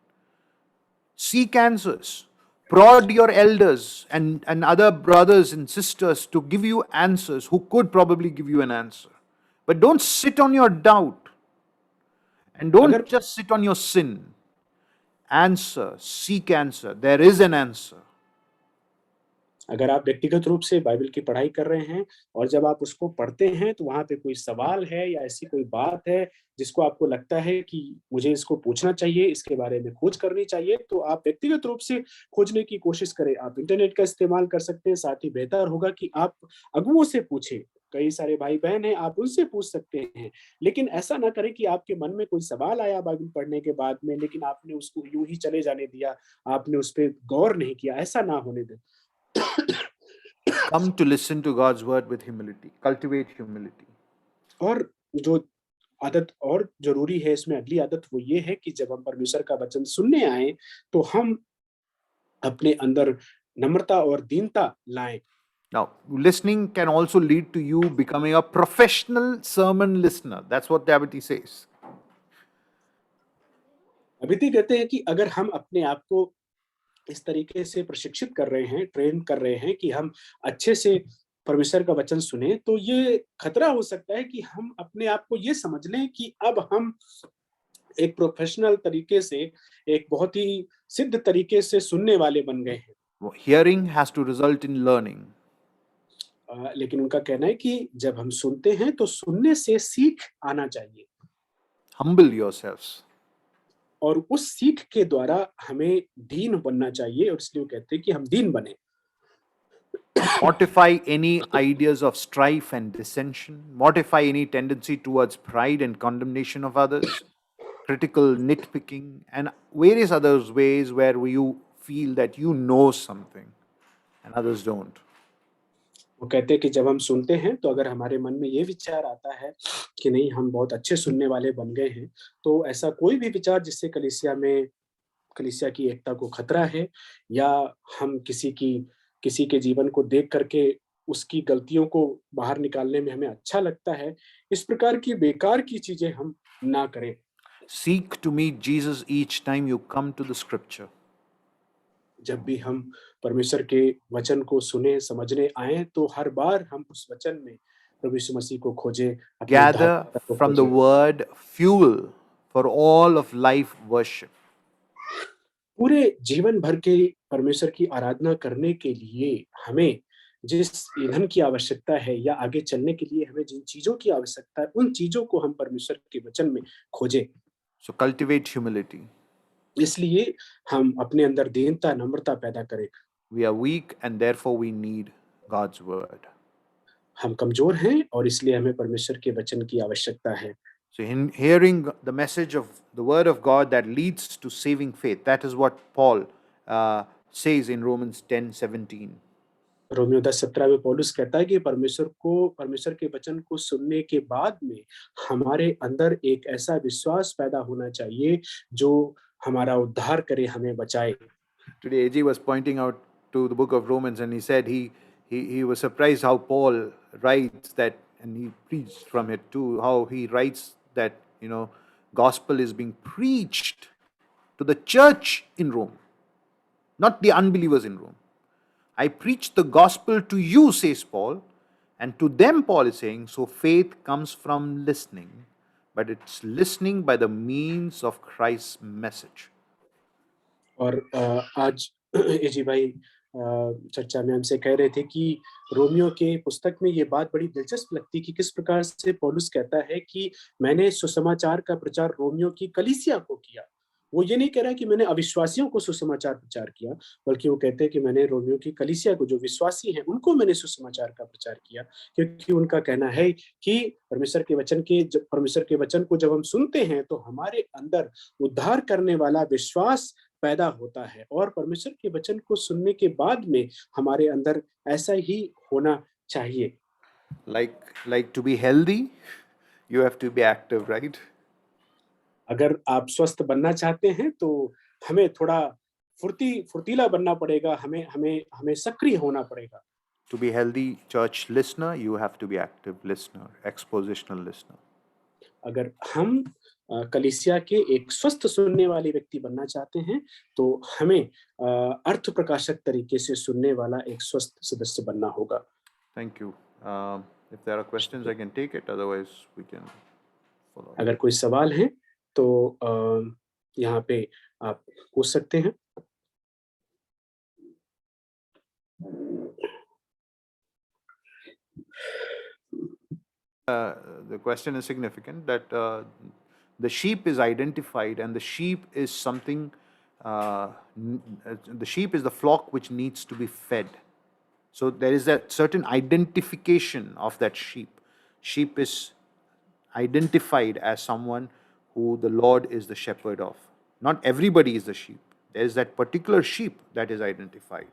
S1: seek answers. Prod your elders and other brothers and sisters to give you answers who could probably give you an answer. But don't sit on your doubt and
S2: अगर
S1: don't just sit on your sin. Answer, seek answer. There is an answer.
S2: अगर आप व्यक्तिगत रूप से Bible की पढ़ाई कर रहे हैं और जब आप उसको पढ़ते हैं तो वहाँ पे कोई सवाल है या ऐसी कोई बात है जिसको आपको लगता है कि मुझे इसको पूछना चाहिए, इसके बारे में खोज करनी चाहिए, तो आप व्यक्तिगत रूप से खोजने की कोशिश करें। आप इंटरनेट का इस्तेमाल कर सकते हैं, साथ ही बेहतर होगा कि आप अगुओं से पूछें। कई सारे भाई-बहन हैं, आप उनसे पूछ सकते हैं। लेकिन ऐसा ना करें कि आपके मन में कोई सवाल आया बाइबल पढ़ने के बाद में, लेकिन आपने उसको यूँ ही चले जाने दिया, आपने उस पे गौर नहीं किया, ऐसा ना होने दें।
S1: Come to listen to God's word with humility. Cultivate humility.
S2: और जो आदत और ज़रूरी है इसमें अगली आदत वो ये है कि जब हम परमेश्वर का वचन सुनने आएँ, तो हम अपने अंदर नम्रता और दीनता लाएँ।
S1: Now, listening can also lead to you becoming a professional sermon listener. That's what Dabity says.
S2: Aditi कहते हैं कि अगर हम अपने आप को इस तरीके से प्रशिक्षित कर रहे हैं, ट्रेन कर रहे हैं कि हम अच्छे से परमेश्वर का वचन सुनें, तो ये खतरा हो सकता है कि हम अपने आप को ये समझ लें कि अब हम एक प्रोफेशनल तरीके से, एक बहुत ही सिद्ध तरीके से सुनने वाले बन गए हैं।
S1: Hearing has to result in learning.
S2: लेकिन उनका कहना है कि जब हम सुनते हैं तो सुनने से सीख आना चाहिए
S1: Humble yourselves.
S2: और उस सीख के द्वारा हमें दीन बनना चाहिए और इसलिए वो कहते हैं कि हम दीन बने।
S1: Mortify any ideas of strife and dissension. Mortify any tendency towards pride and condemnation of others. Critical nitpicking and various other ways where you feel that you know something and others don't.
S2: वो कहते हैं कि जब हम सुनते हैं तो अगर हमारे मन में ये विचार आता है कि नहीं हम बहुत अच्छे सुनने वाले बन गए हैं, तो ऐसा कोई भी विचार जिससे कलीसिया की एकता को खतरा है या हम किसी के जीवन को देख करके उसकी गलतियों को बाहर निकालने में हमें अच्छा लगता है, इस प्रकार की बेकार की चीज़ें हम ना करें।
S1: Seek to meet Jesus each time you come to the scripture.
S2: जब भी हम परमेश्वर के वचन को सुने, समझने आएँ, तो हर बार हम उस वचन में प्रभु यीशु मसीह को खोजें, अपने
S1: Gather
S2: उद्धारकर्ता को
S1: from the
S2: खोजें।
S1: word fuel for all of life worship.
S2: पूरे जीवन भर के परमेश्वर की आराधना करने के लिए हमें जिस ईंधन की आवश्यकता है या आगे चलने के लिए हमें जिन चीज़ों की आवश्यकता है, उन चीज़ों को हम परमेश्वर के वचन में खोजें।
S1: So cultivate humility.
S2: इसलिए हम अपने अंदर दीनता, नम्रता पैदा करें।
S1: We are weak and therefore we need God's word.
S2: हम कमज़ोर हैं और इसलिए हमें परमेश्वर के वचन की आवश्यकता है।
S1: So, in hearing the message of the word of God that leads to saving faith, that is what Paul says in Romans 10:17.
S2: Romeo 10:17 में पौलुस कहता है कि परमेश्वर के वचन को सुनने के बाद में हमारे अंदर एक ऐसा विश्वास पैदा होना चाहिए जो हमारा उद्धार करे, हमें बचाए।
S1: Today, AG was pointing out to the book of Romans, and he said he was surprised how Paul writes that, and he preached from it too, how he writes that, gospel is being preached to the church in Rome, not the unbelievers in Rome. I preach the gospel to you, says Paul, and to them, Paul is saying, so faith comes from listening, but it's listening by the means of Christ's message.
S2: और आज एजी भाई चर्चा में हमसे कह रहे थे कि रोमियो के पुस्तक में ये बात बड़ी दिलचस्प लगती कि किस प्रकार से पौलुस कहता है कि मैंने सुसमाचार का प्रचार रोमियो की कलीसिया को किया। वो ये नहीं कह रहा कि मैंने अविश्वासियों को सुसमाचार प्रचार किया, बल्कि वो कहते हैं कि मैंने रोमियो की कलीसिया को, जो विश्वासी हैं, उनको मैंने सुसमाचार का प्रचार किया। क्योंकि उनका कहना है कि परमेश्वर के वचन को जब हम सुनते हैं, तो हमारे अंदर उद्धार करने वाला विश्वास पैदा होता है और परमेश्वर के वचन को सुनने के बाद में हमारे अंदर ऐसा ही होना चाहिए।
S1: Like to be healthy, you have to be active, right?
S2: अगर आप स्वस्थ बनना चाहते हैं तो हमें थोड़ा फुर्तीला बनना पड़ेगा, हमें हमें हमें सक्रिय होना पड़ेगा।
S1: To be healthy church listener, you have to be active listener, expositional listener.
S2: अगर हम कलीसिया के एक स्वस्थ सुनने वाले व्यक्ति बनना चाहते हैं, तो हमें अर्थ प्रकाशक तरीके से सुनने वाला एक स्वस्थ सदस्य बनना होगा।
S1: Thank you. If there are questions, I can take it. Otherwise, we can follow.
S2: अगर कोई सवाल है तो यहाँ पे आप पूछ सकते हैं।
S1: The question is significant that the sheep is identified, and the sheep is something. The sheep is the flock which needs to be fed. So there is that certain identification of that sheep. Sheep is identified as someone who the Lord is the shepherd of. Not everybody is the sheep. There is that particular sheep that is identified.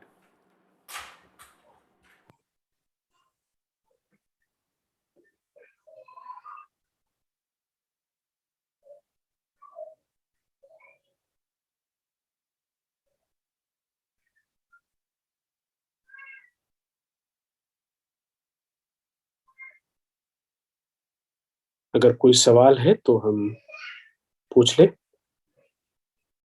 S2: अगर कोई सवाल है तो हम पूछ लें।